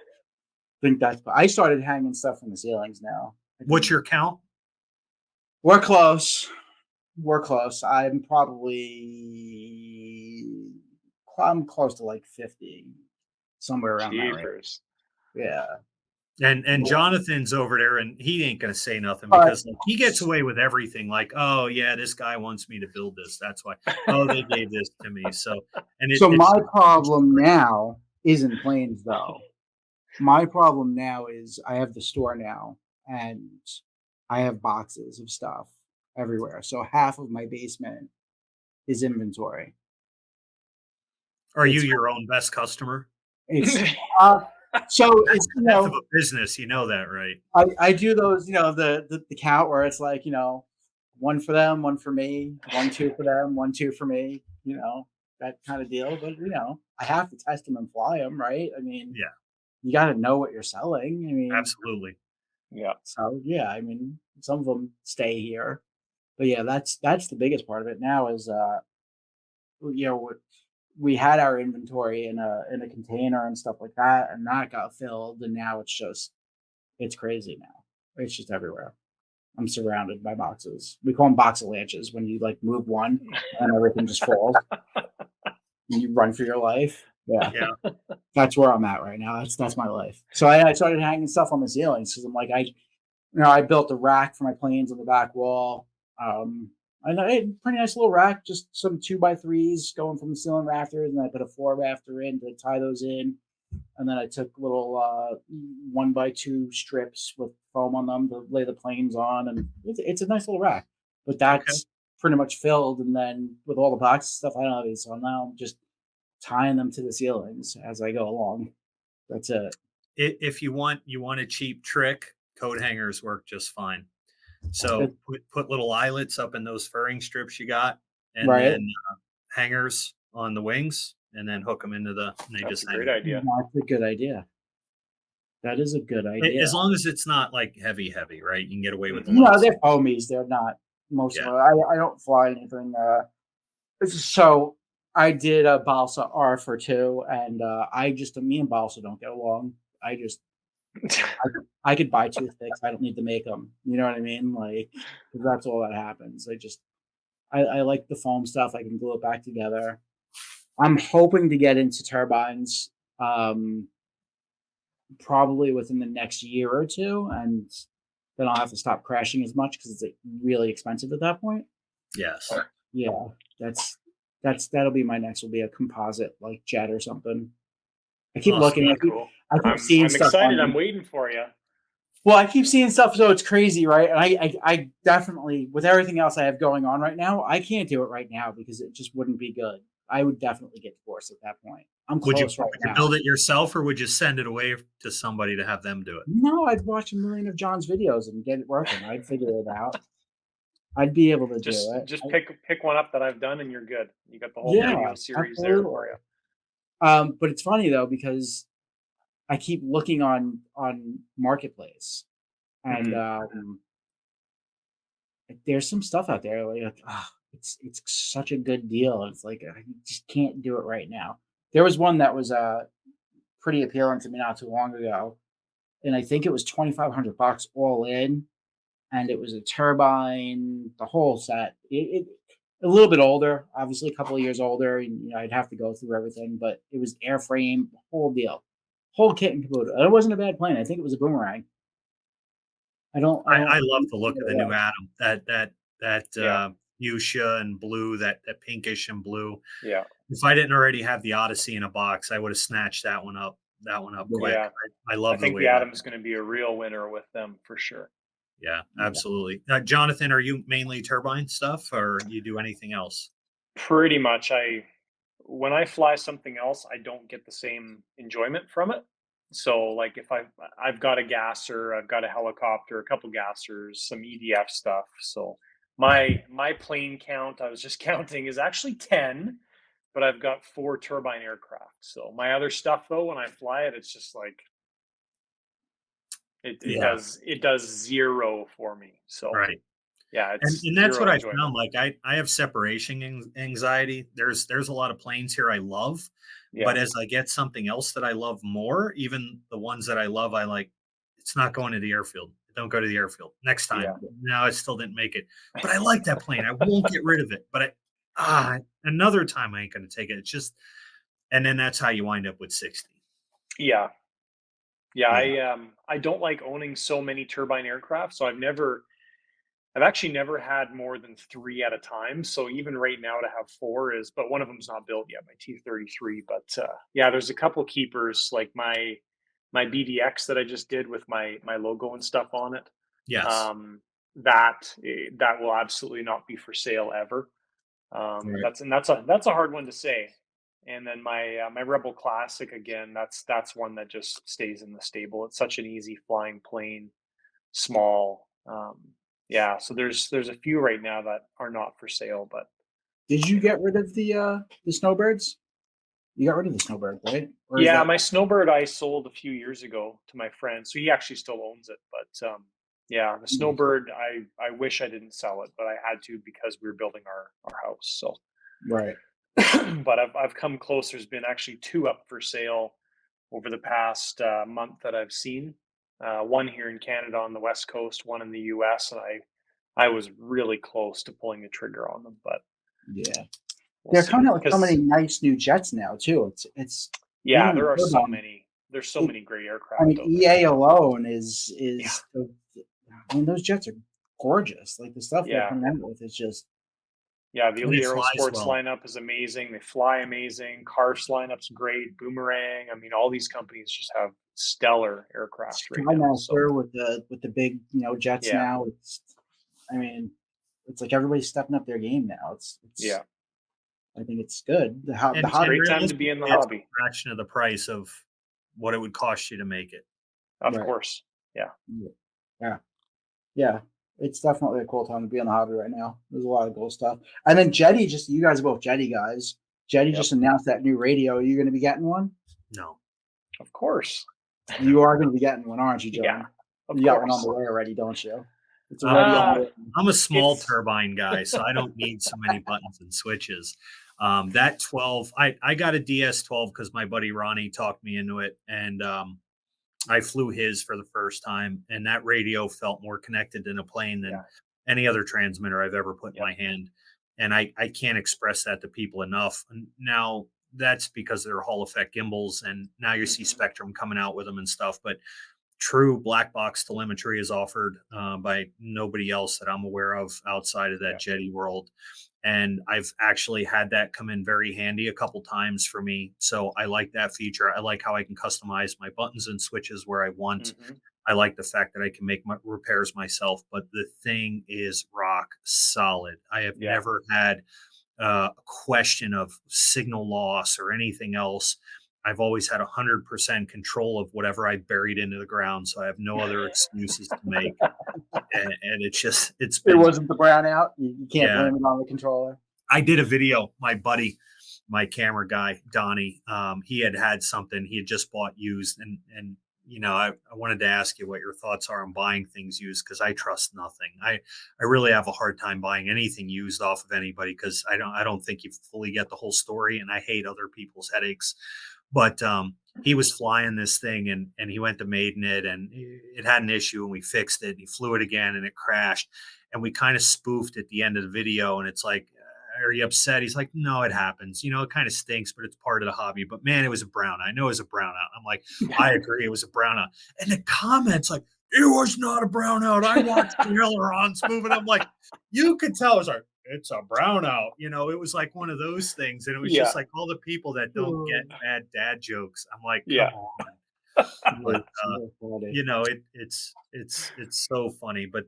think I started hanging stuff from the ceilings now. What's your count? We're close. I'm close to like 50, somewhere around that range. Yeah. And Jonathan's over there, and he ain't gonna say nothing because he gets away with everything. Like, oh yeah, this guy wants me to build this. That's why. Oh, they gave this to me. So my problem now isn't planes though. My problem now is I have the store now, and I have boxes of stuff everywhere. So half of my basement is inventory. Are you your own best customer? It's so it's half of a business, that, right? I do those, the count where it's like, one for them, one for me, 1, 2 for them, 1, 2 for me, that kind of deal. But I have to test them and fly them, right? I mean, yeah, you got to know what you're selling. I mean, absolutely. Yeah. So yeah, I mean, some of them stay here, but yeah, that's the biggest part of it now is we had our inventory in a container and stuff like that, and that got filled, and now it's crazy now. It's just everywhere. I'm surrounded by boxes. We call them box avalanches when you like move one and everything just falls. And you run for your life. Yeah. That's where I'm at right now. That's my life. So I started hanging stuff on the ceilings because I'm like, I built a rack for my planes on the back wall. And I had a pretty nice little rack, just some 2x3s going from the ceiling rafters, and I put a floor rafter in to tie those in. And then I took little 1x2 strips with foam on them to lay the planes on, and it's a nice little rack. But that's pretty much filled, and then with all the boxes stuff, I don't have any, so now I'm just tying them to the ceilings as I go along. That's it. If you want a cheap trick, coat hangers work just fine. So put little eyelets up in those furring strips you got, and then hangers on the wings, and then hook them into the. That's a great idea. That's a good idea. That is a good idea. As long as it's not like heavy, right? You can get away with the. No, they're foamies. They're not. Most of them. I don't fly anything. So I did a balsa R for 2, and me and balsa don't get along. I could buy toothpicks. I don't need to make them. You know what I mean? Like, 'cause that's all that happens. I like the foam stuff. I can glue it back together. I'm hoping to get into turbines, probably within the next year or 2, and then I'll have to stop crashing as much because it's really expensive at that point. Yes. Yeah, that'll be my next. Will be a composite like jet or something. I keep looking. I keep seeing I'm stuff. Excited. I'm waiting for you. Well, I keep seeing stuff, so it's crazy, right? And I definitely, with everything else I have going on right now, I can't do it right now because it just wouldn't be good. I would definitely get divorced at that point. I'm close right now. Would you build it yourself, or would you send it away to somebody to have them do it? No, I'd watch a million of John's videos and get it working. I'd figure it out. I'd be able to do Just it. just pick one up that I've done, and you're good. You got the whole Yeah, radio series there absolutely. for you. But it's funny though because I keep looking on Marketplace, and Mhm. there's some stuff out there like it's such a good deal. It's like I just can't do it right now. There was one that was pretty appealing to me not too long ago, and I think it was $2,500 all in, and it was a turbine, the whole set. It a little bit older, obviously a couple of years older, and I'd have to go through everything, but it was airframe, the whole deal, whole kit and caboodle. And it wasn't a bad plane. I think it was a boomerang. I I don't love remember the look what of it the new was. Atom. That Yeah, fuchsia and blue, that pinkish and blue. yeah, If I didn't already have the Odyssey in a box, I would have snatched that one up Yeah. quick. yeah. I I love the think way the that. Atom's going to be a real winner with them for sure. Yeah, Yeah. absolutely. Jonathan, are you mainly turbine stuff, or you do anything else? Pretty much, when I fly something else, I don't get the same enjoyment from it. So, like, if I've got a gasser, I've got a helicopter, a couple gassers, some EDF stuff. So, my plane count, I was just counting, is actually 10, but I've got 4 turbine aircraft. So, my other stuff though, when I fly it, it's just like Yeah. it does 0 for me. So, Right. yeah, And it's that's what 0 I enjoyment. found. Like I have separation anxiety. There's a lot of planes here I love, Yeah, but as I get something else that I love more, even the ones that I love, I like. It's not going to the airfield. Don't go to the airfield next yeah. time. No, I still didn't make it, but I like that plane. I won't get rid of it. But another time I ain't going to take it. It's just, and then that's how you wind up with 60. Yeah, yeah, Yeah. I don't like owning so many turbine aircraft, so I've actually never had more than 3 at a time. So even right now to have 4 is, but one of them's not built yet, my T-33. But yeah, there's a couple keepers like my BDX that I just did with my logo and stuff on it. Yes. Um, that will absolutely not be for sale ever. Right. That's a hard one to say. And then my Rebel Classic again, that's one that just stays in the stable. It's such an easy flying plane, small. Yeah, so there's a few right now that are not for sale, but Did you you get know, rid of the snowbirds? You got rid of the snowbird, right? Or is yeah, that my Snowbird I sold a few years ago to my friend, so he actually still owns it. But yeah, the Snowbird I wish I didn't sell it, but I had to because we were building our house. So right? but I've come close. There's been actually 2 up for sale over the past month that I've seen. One here in Canada on the West Coast, one in the US, and I was really close to pulling the trigger on them, but Yeah. we'll They're see. coming out with so many Because nice new jets now too. It's yeah, even there with are so turbine. many. There's so It, many great I aircraft mean, out there. EA alone Yeah, is. I mean, those jets are gorgeous. Like the stuff they're yeah, coming out with is just yeah. The And Elite it flies Aerosports well. lineup is amazing. They fly amazing. Karf's lineup's great. Boomerang. I mean, all these companies just have stellar aircraft right now. So Skymaster with the big jets yeah, now. I mean, it's like everybody's stepping up their game now. It's yeah. I think it's good. The And hobby, Great time to be in the realistically, it's a hobby. fraction of the price of what it would cost you to make it. Of right? course. Yeah. Yeah, yeah. It's definitely a cool time to be in the hobby right now. There's a lot of cool stuff. And then Jetty, just you guys are both Jetty guys. Jetty Yep. just announced that new radio. Are you going to be getting one? No. Of course. You are going to be getting one, aren't you, Yeah. John? Of You got one on course. the way already, don't you? It's already on Uh, Uh the way. I'm a small it's turbine guy, so I don't need so many buttons and switches. That 12, I got a DS12 because my buddy Ronnie talked me into it, and I flew his for the first time, and that radio felt more connected in a plane than yeah. any other transmitter I've ever put in Yep. my hand. And I can't express that to people enough. And now that's because they're Hall effect gimbals, and now you see Hmm. Spectrum coming out with them and stuff. But true black box telemetry is offered by nobody else that I'm aware of outside of that Yeah. Jetty world. And I've actually had that come in very handy a couple times for me. So I like that feature. I like how I can customize my buttons and switches where I want. Hmm. I like the fact that I can make my repairs myself, but the thing is rock solid. I have Yeah. never had a question of signal loss or anything else. I've always had 100% control of whatever I buried into the ground. So I have no other excuses to make. And it's It been, wasn't the brownout. You can't yeah. blame it on the controller. I did a video, my buddy, my camera guy, Donnie, he had something he had just bought used. And, I wanted to ask you what your thoughts are on buying things used, because I trust nothing. I really have a hard time buying anything used off of anybody, because I don't think you fully get the whole story, and I hate other people's headaches. But he was flying this thing, and he went to maiden it, and it had an issue, and we fixed it. And he flew it again, and it crashed. And we kind of spoofed at the end of the video, and it's like, are you upset? He's like, no, it happens. It kind of stinks, but it's part of the hobby. But man, it was a brownout. I know it was a brownout. I'm like, I agree, it was a brownout. And the comments like, it was not a brownout. I watched the ailerons moving. I'm like, you could tell. It was like, it's a brownout. It was like one of those things. And it was just like all the people that don't get bad dad jokes. I'm like, come on. But it's so funny. But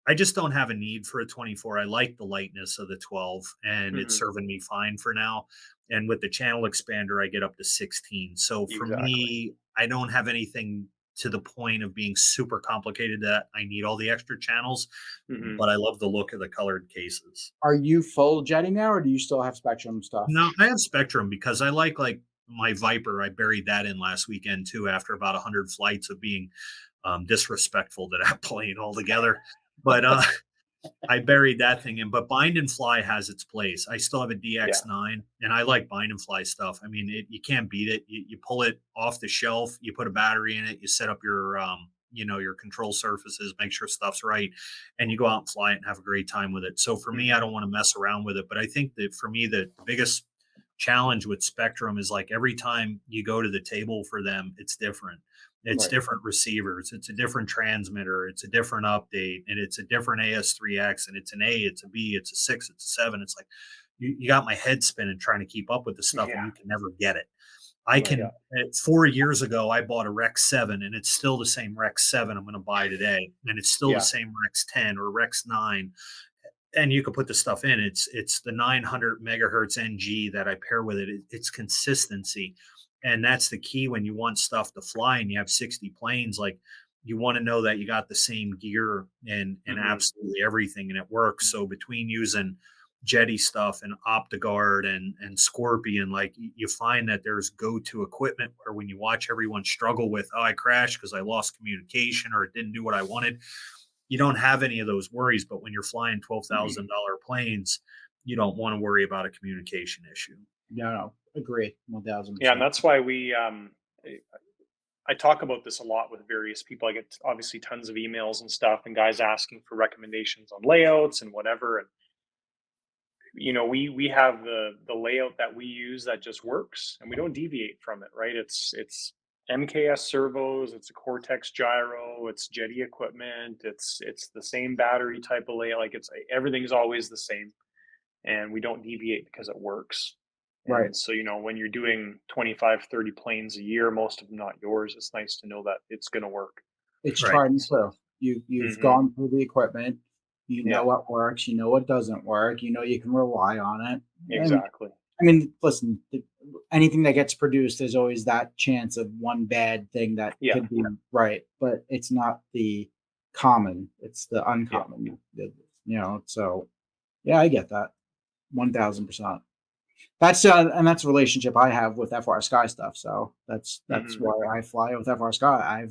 I just don't have a need for a 24. I like the lightness of the 12, and it's serving me fine for now. And with the channel expander, I get up to 16. So for me, I don't have anything to the point of being super complicated that I need all the extra channels, but I love the look of the colored cases. Are you full jetty now, or do you still have Spectrum stuff? No, I have Spectrum, because I like my Viper. I buried that in last weekend too, after about 100 flights of being disrespectful to that plane altogether. But I buried that thing in. But bind and fly has its place. I still have a DX9, and I like bind and fly stuff. I mean, you can't beat it. You pull it off the shelf, you put a battery in it, you set up your your control surfaces, make sure stuff's right, and you go out and fly it and have a great time with it. So for me, I don't want to mess around with it. But I think that for me, the biggest challenge with Spectrum is, like, every time you go to the table for them, it's different. It's different receivers. It's a different transmitter. It's a different update, and it's a different AS3X, and it's an A, it's a B, it's a 6, it's a 7. It's like you got my head spinning trying to keep up with the stuff, and you can never get it. I can. 4 years ago, I bought a Rex 7, and it's still the same Rex 7 I'm going to buy today, and it's still the same Rex 10 or Rex 9. And you can put the stuff in. It's the 900 megahertz NG that I pair with it. It's consistency. And that's the key when you want stuff to fly and you have 60 planes. Like, you want to know that you got the same gear and absolutely everything, and it works. So between using Jetty stuff and OptiGuard and Scorpion, like, you find that there's go-to equipment where when you watch everyone struggle with, oh, I crashed because I lost communication or it didn't do what I wanted, you don't have any of those worries. But when you're flying $12,000 planes, you don't want to worry about a communication issue. No, agree, 1,000%. Yeah, and that's why I talk about this a lot with various people. I get obviously tons of emails and stuff, and guys asking for recommendations on layouts and whatever. And we have the layout that we use that just works, and we don't deviate from it. Right? It's MKS servos, it's a Cortex gyro, it's Jetty equipment, it's the same battery type of layout. Like, everything's always the same, and we don't deviate because it works. Right. And so, when you're doing 25, 30 planes a year, most of them not yours, it's nice to know that it's going to work. It's tried and true. You've gone through the equipment. You know what works. You know what doesn't work. You can rely on it. Exactly. Listen, anything that gets produced, there's always that chance of one bad thing that could be right, but it's not the common. It's the uncommon. So I get that 1,000%. That's and that's a relationship I have with FR Sky stuff. So that's why I fly with FR Sky.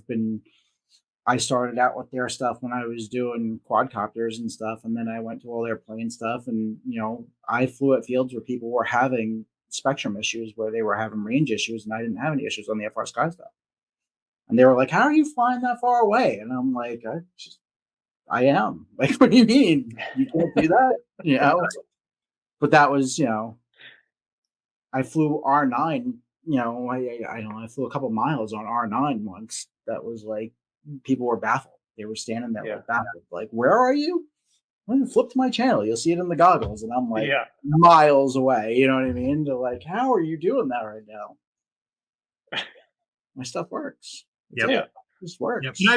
I started out with their stuff when I was doing quadcopters and stuff, and then I went to all their plane stuff. And I flew at fields where people were having Spectrum issues, where they were having range issues, and I didn't have any issues on the FR Sky stuff. And they were like, "How are you flying that far away?" And I'm like, "I am." Like, what do you mean? You can't do that? But that was I flew R9, I don't know, I flew a couple miles on R9 once. That was like, people were baffled. They were standing there like baffled. Like, where are you? Well, flip to my channel. You'll see it in the goggles. And I'm like miles away. You know what I mean? They're like, how are you doing that right now? My stuff works. It just works. Yep. And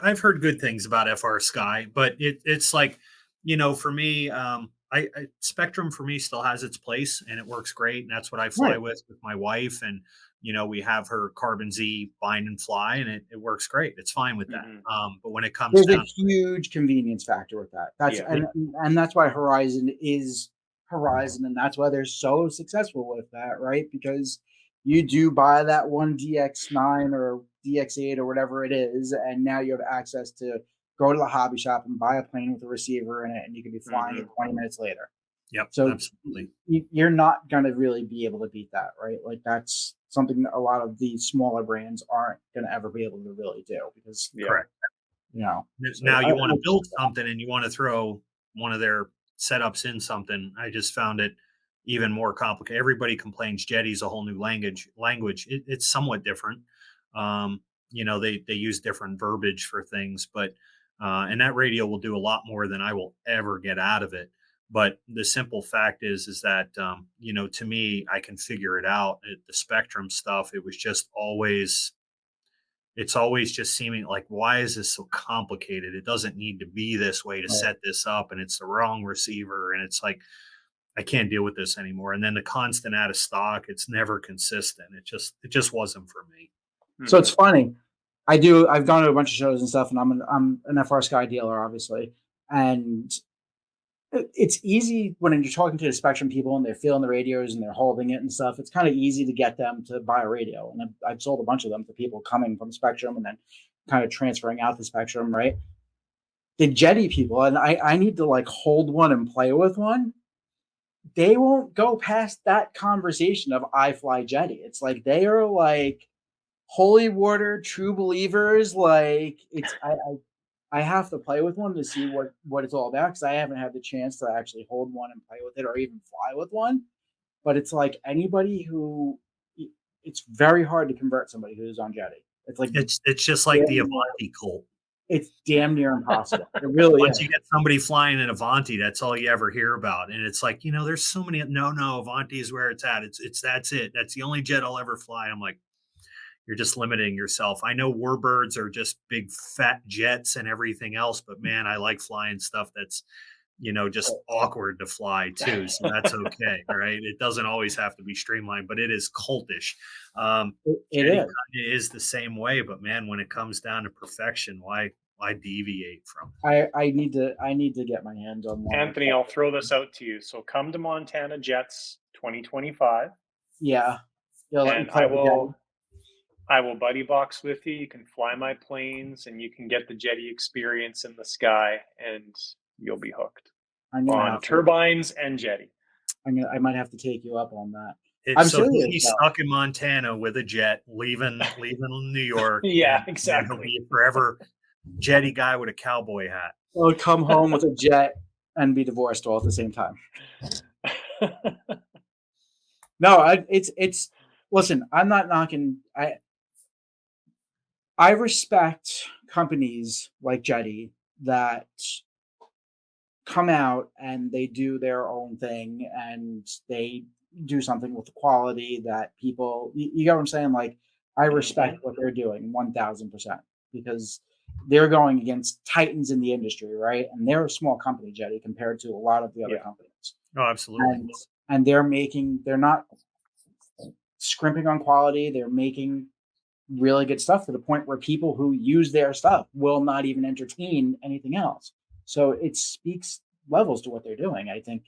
I've heard good things about FR Sky, but it's like, for me, Spectrum for me still has its place and it works great. And that's what I fly Right. with my wife. And, we have her Carbon Z bind and fly and it works great. It's fine with that. Mhm. But when it comes There's a down, huge convenience factor with that. That's Yeah. and that's why Horizon is Horizon, and that's why they're so successful with that, right? Because you do buy that one DX9 or DX8 or whatever it is, and now you have access to go to the hobby shop and buy a plane with a receiver in it, and you can be flying it 20 minutes later. yep, So absolutely. you're not going to really be able to beat that, right? Like that's something that a lot of the smaller brands aren't going to ever be able to really do because, Yeah. Correct. So Now you want to build something and you want to throw one of their setups in something. I just found it even more complicated. Everybody complains Jetty's a whole new language. It's somewhat different. Um, they use different verbiage for things, but and that radio will do a lot more than I will ever get out of it. But the simple fact is that to me, I can figure it out. The Spectrum stuff, it was just always it's always just seeming like, why is this so complicated? It doesn't need to be this way to Right. set this up, and it's the wrong receiver, and it's like I can't deal with this anymore. And then the constant out of stock, it's never consistent. It just wasn't for me. So it's funny. I've gone to a bunch of shows and stuff, and I'm an FR Sky dealer, obviously, and it's easy when you're talking to the Spectrum people and they're feeling the radios and they're holding it and stuff. It's kind of easy to get them to buy a radio, and I've sold a bunch of them to people coming from Spectrum and then kind of transferring out the Spectrum, right? The Jetty people, and I need to like hold one and play with one. They won't go past that conversation of I fly Jetty. It's like they are like holy water true believers. Like it's I have to play with one to see what it's all about because I haven't had the chance to actually hold one and play with it or even fly with one. But it's like anybody who it's very hard to convert somebody who's on Jetty. It's like It's just like the Avanti cult. it's damn near impossible. It really Once is. you get somebody flying an Avanti, that's all you ever hear about. And it's like, there's so many. No, Avanti is where it's at. That's it. That's the only jet I'll ever fly. I'm like, you're just limiting yourself. I know warbirds are just big fat jets and everything else, but man, I like flying stuff that's, just awkward to fly too. So that's okay. Right. It doesn't always have to be streamlined, but it is cultish. It Jetty is. kinda is the same way, but man, when it comes down to perfection, why deviate from it? I need to get my hands on one. Anthony, I'll throw this out to you. So come to Montana Jets 2025, Yeah. You'll let me and play with Jetty. I will buddy box with you. You can fly my planes, and you can get the Jetty experience in the sky, and you'll be hooked I'm gonna on have to. turbines and Jetty. I might have to take you up on that. I'm So serious, he's though. stuck in Montana with a jet, leaving New York. Yeah, and exactly. He'll be a forever jetty guy with a cowboy hat. I'll come home with a jet and be divorced all at the same time. No, it's listen, I'm not knocking I respect companies like Jetty that come out and they do their own thing and they do something with the quality that people you get what I'm saying? Like I respect what they're doing 1000% because they're going against titans in the industry, right? And they're a small company, Jetty, compared to a lot of the other Yeah. companies. Oh, absolutely. And they're not scrimping on quality. They're making really good stuff to the point where people who use their stuff will not even entertain anything else. So it speaks levels to what they're doing, I think.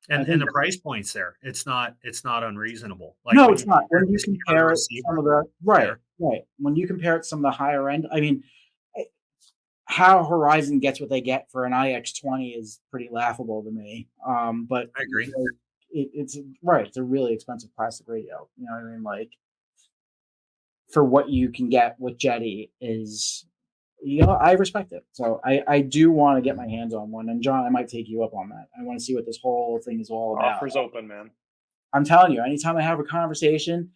And think the price point's there. It's not unreasonable. Like no, when it's you not. compare When you this to compare other it to some of receiver, the right. there. When you compare it to some of the higher end, I mean, how Horizon gets what they get for an IX20 is pretty laughable to me. But I agree. it's right. It's a really expensive plastic radio. You know what I mean? Like for what you can get with Jetty is, I respect it. So I do want to get my hands on one. And John, I might take you up on that. I want to see what this whole thing is all about. Offers open, man. I'm telling you, anytime I have a conversation,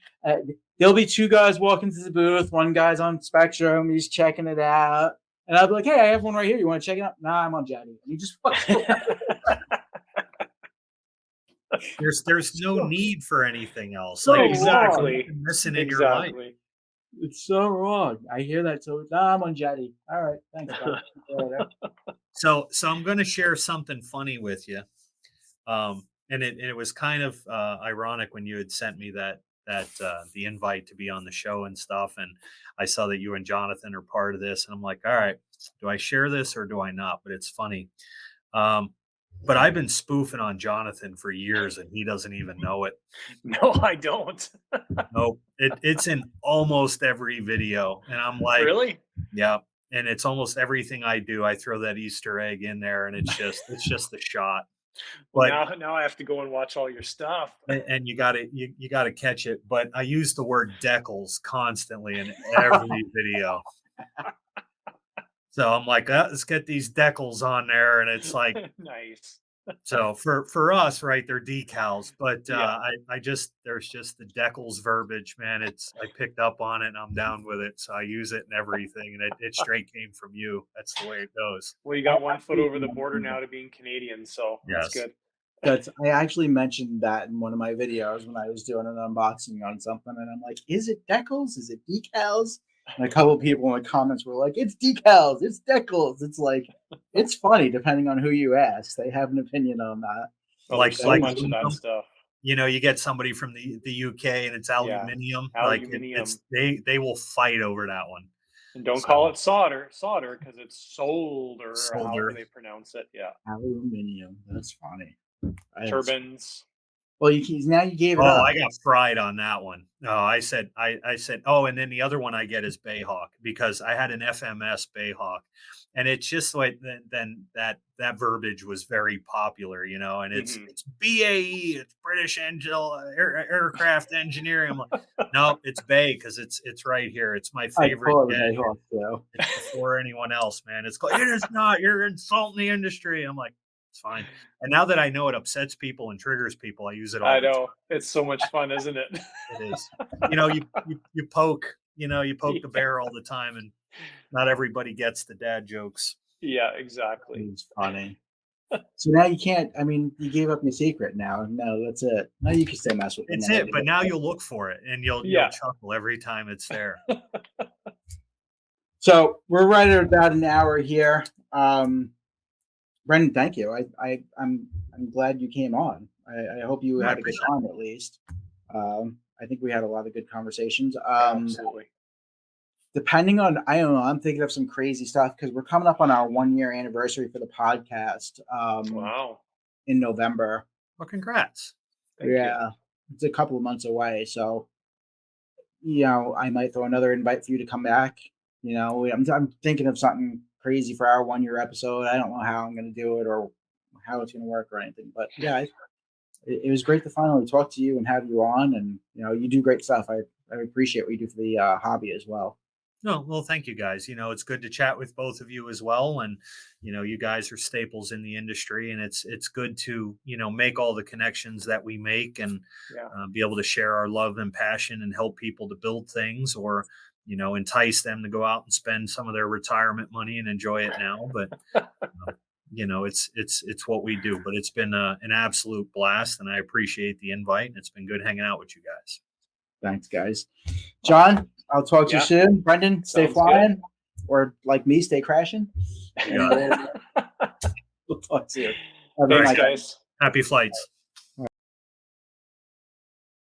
there'll be two guys walking to the booth. One guy's on Spectrum. He's checking it out. And I'll be like, hey, I have one right here. You want to check it out? Nah, I'm on Jetty. And he just There's no need for anything else. So Like Exactly. you're missing in your life. Exactly. It's so wrong. I hear that. So nah, I'm on Jetty. All right. Thanks, guys. So I'm going to share something funny with you. And it was kind of ironic when you had sent me that the invite to be on the show and stuff, and I saw that you and Jonathan are part of this, and I'm like, all right, do I share this or do I not? But it's funny. Um, but I've been spoofing on Jonathan for years, and he doesn't even know it. No, I don't. No, it's in almost every video, and I'm like, Really? yeah. And it's almost everything I do. I throw that Easter egg in there, and it's just the shot. Well, But now I have to go and watch all your stuff. and you got to catch it. But I use the word decals constantly in every video. So I'm like, let's get these decals on there, and it's like, Nice. so for us, right? They're decals, but Yeah. I just there's just the decals verbiage, man. I picked up on it, and I'm down with it, so I use it in everything, and it straight came from you. That's the way it goes. Well, you got one foot over the border now to being Canadian, so that's Yes. good. I actually mentioned that in one of my videos when I was doing an unboxing on something, and I'm like, "Is it decals? Is it decals?" And a couple of people in the comments were like, "It's decals. It's decals." It's like, it's funny depending on who you ask. They have an opinion on that. Oh, Like there's so like much of that aluminum. stuff. You know, you get somebody from the UK, and it's Yeah. aluminium. Like Aluminium. they will fight over that one. And don't So, call it solder because it's solder, or solder. however they pronounce it. Yeah. Aluminium. That's funny. Turbines. Well, now you gave it Oh, up. I got fried on that one. Oh, I said, oh, and then the other one I get is Bayhawk because I had an FMS Bayhawk, and it's just like then that verbiage was very popular, you know, and it's BAE, it's British Aircraft Engineering. I'm like, no, it's Bay because it's right here. It's my favorite. It's before anyone else, man. It's called. It is not. You're insulting the industry. I'm like, it's fine. And now that I know it upsets people and triggers people, I use it all. I know. It's so much fun, isn't it? It is. You know, you poke, the bear all the time, and not everybody gets the dad jokes. Yeah, exactly. It's funny. So now you can't. I mean, you gave up your secret now. No, that's it. Now you can still mess with it. It's it, but now you'll look for it, and you'll chuckle every time it's there. So we're right at about an hour here. Brendan, thank you. I'm glad you came on. I hope you had a good time at least. I think we had a lot of good conversations. Absolutely. Depending on, I don't know, I'm thinking of some crazy stuff because we're coming up on our 1 year anniversary for the podcast. Wow. In November. Well, congrats. Thank you. It's a couple of months away. So, I might throw another invite for you to come back. I'm thinking of something crazy for our 1 year episode. I don't know how I'm going to do it or how it's going to work or anything, but yeah, it was great to finally talk to you and have you on. And you do great stuff. I appreciate what you do for the hobby as well. No, well, thank you guys. It's good to chat with both of you as well, and you guys are staples in the industry, and it's good to make all the connections that we make and be able to share our love and passion and help people to build things or entice them to go out and spend some of their retirement money and enjoy it now. But it's what we do. But it's been an absolute blast, and I appreciate the invite. And it's been good hanging out with you guys. Thanks, guys. John, I'll talk to you soon. Brendan, stay flying, or like me, stay crashing. We'll talk to you. Thanks, guys. Happy flights.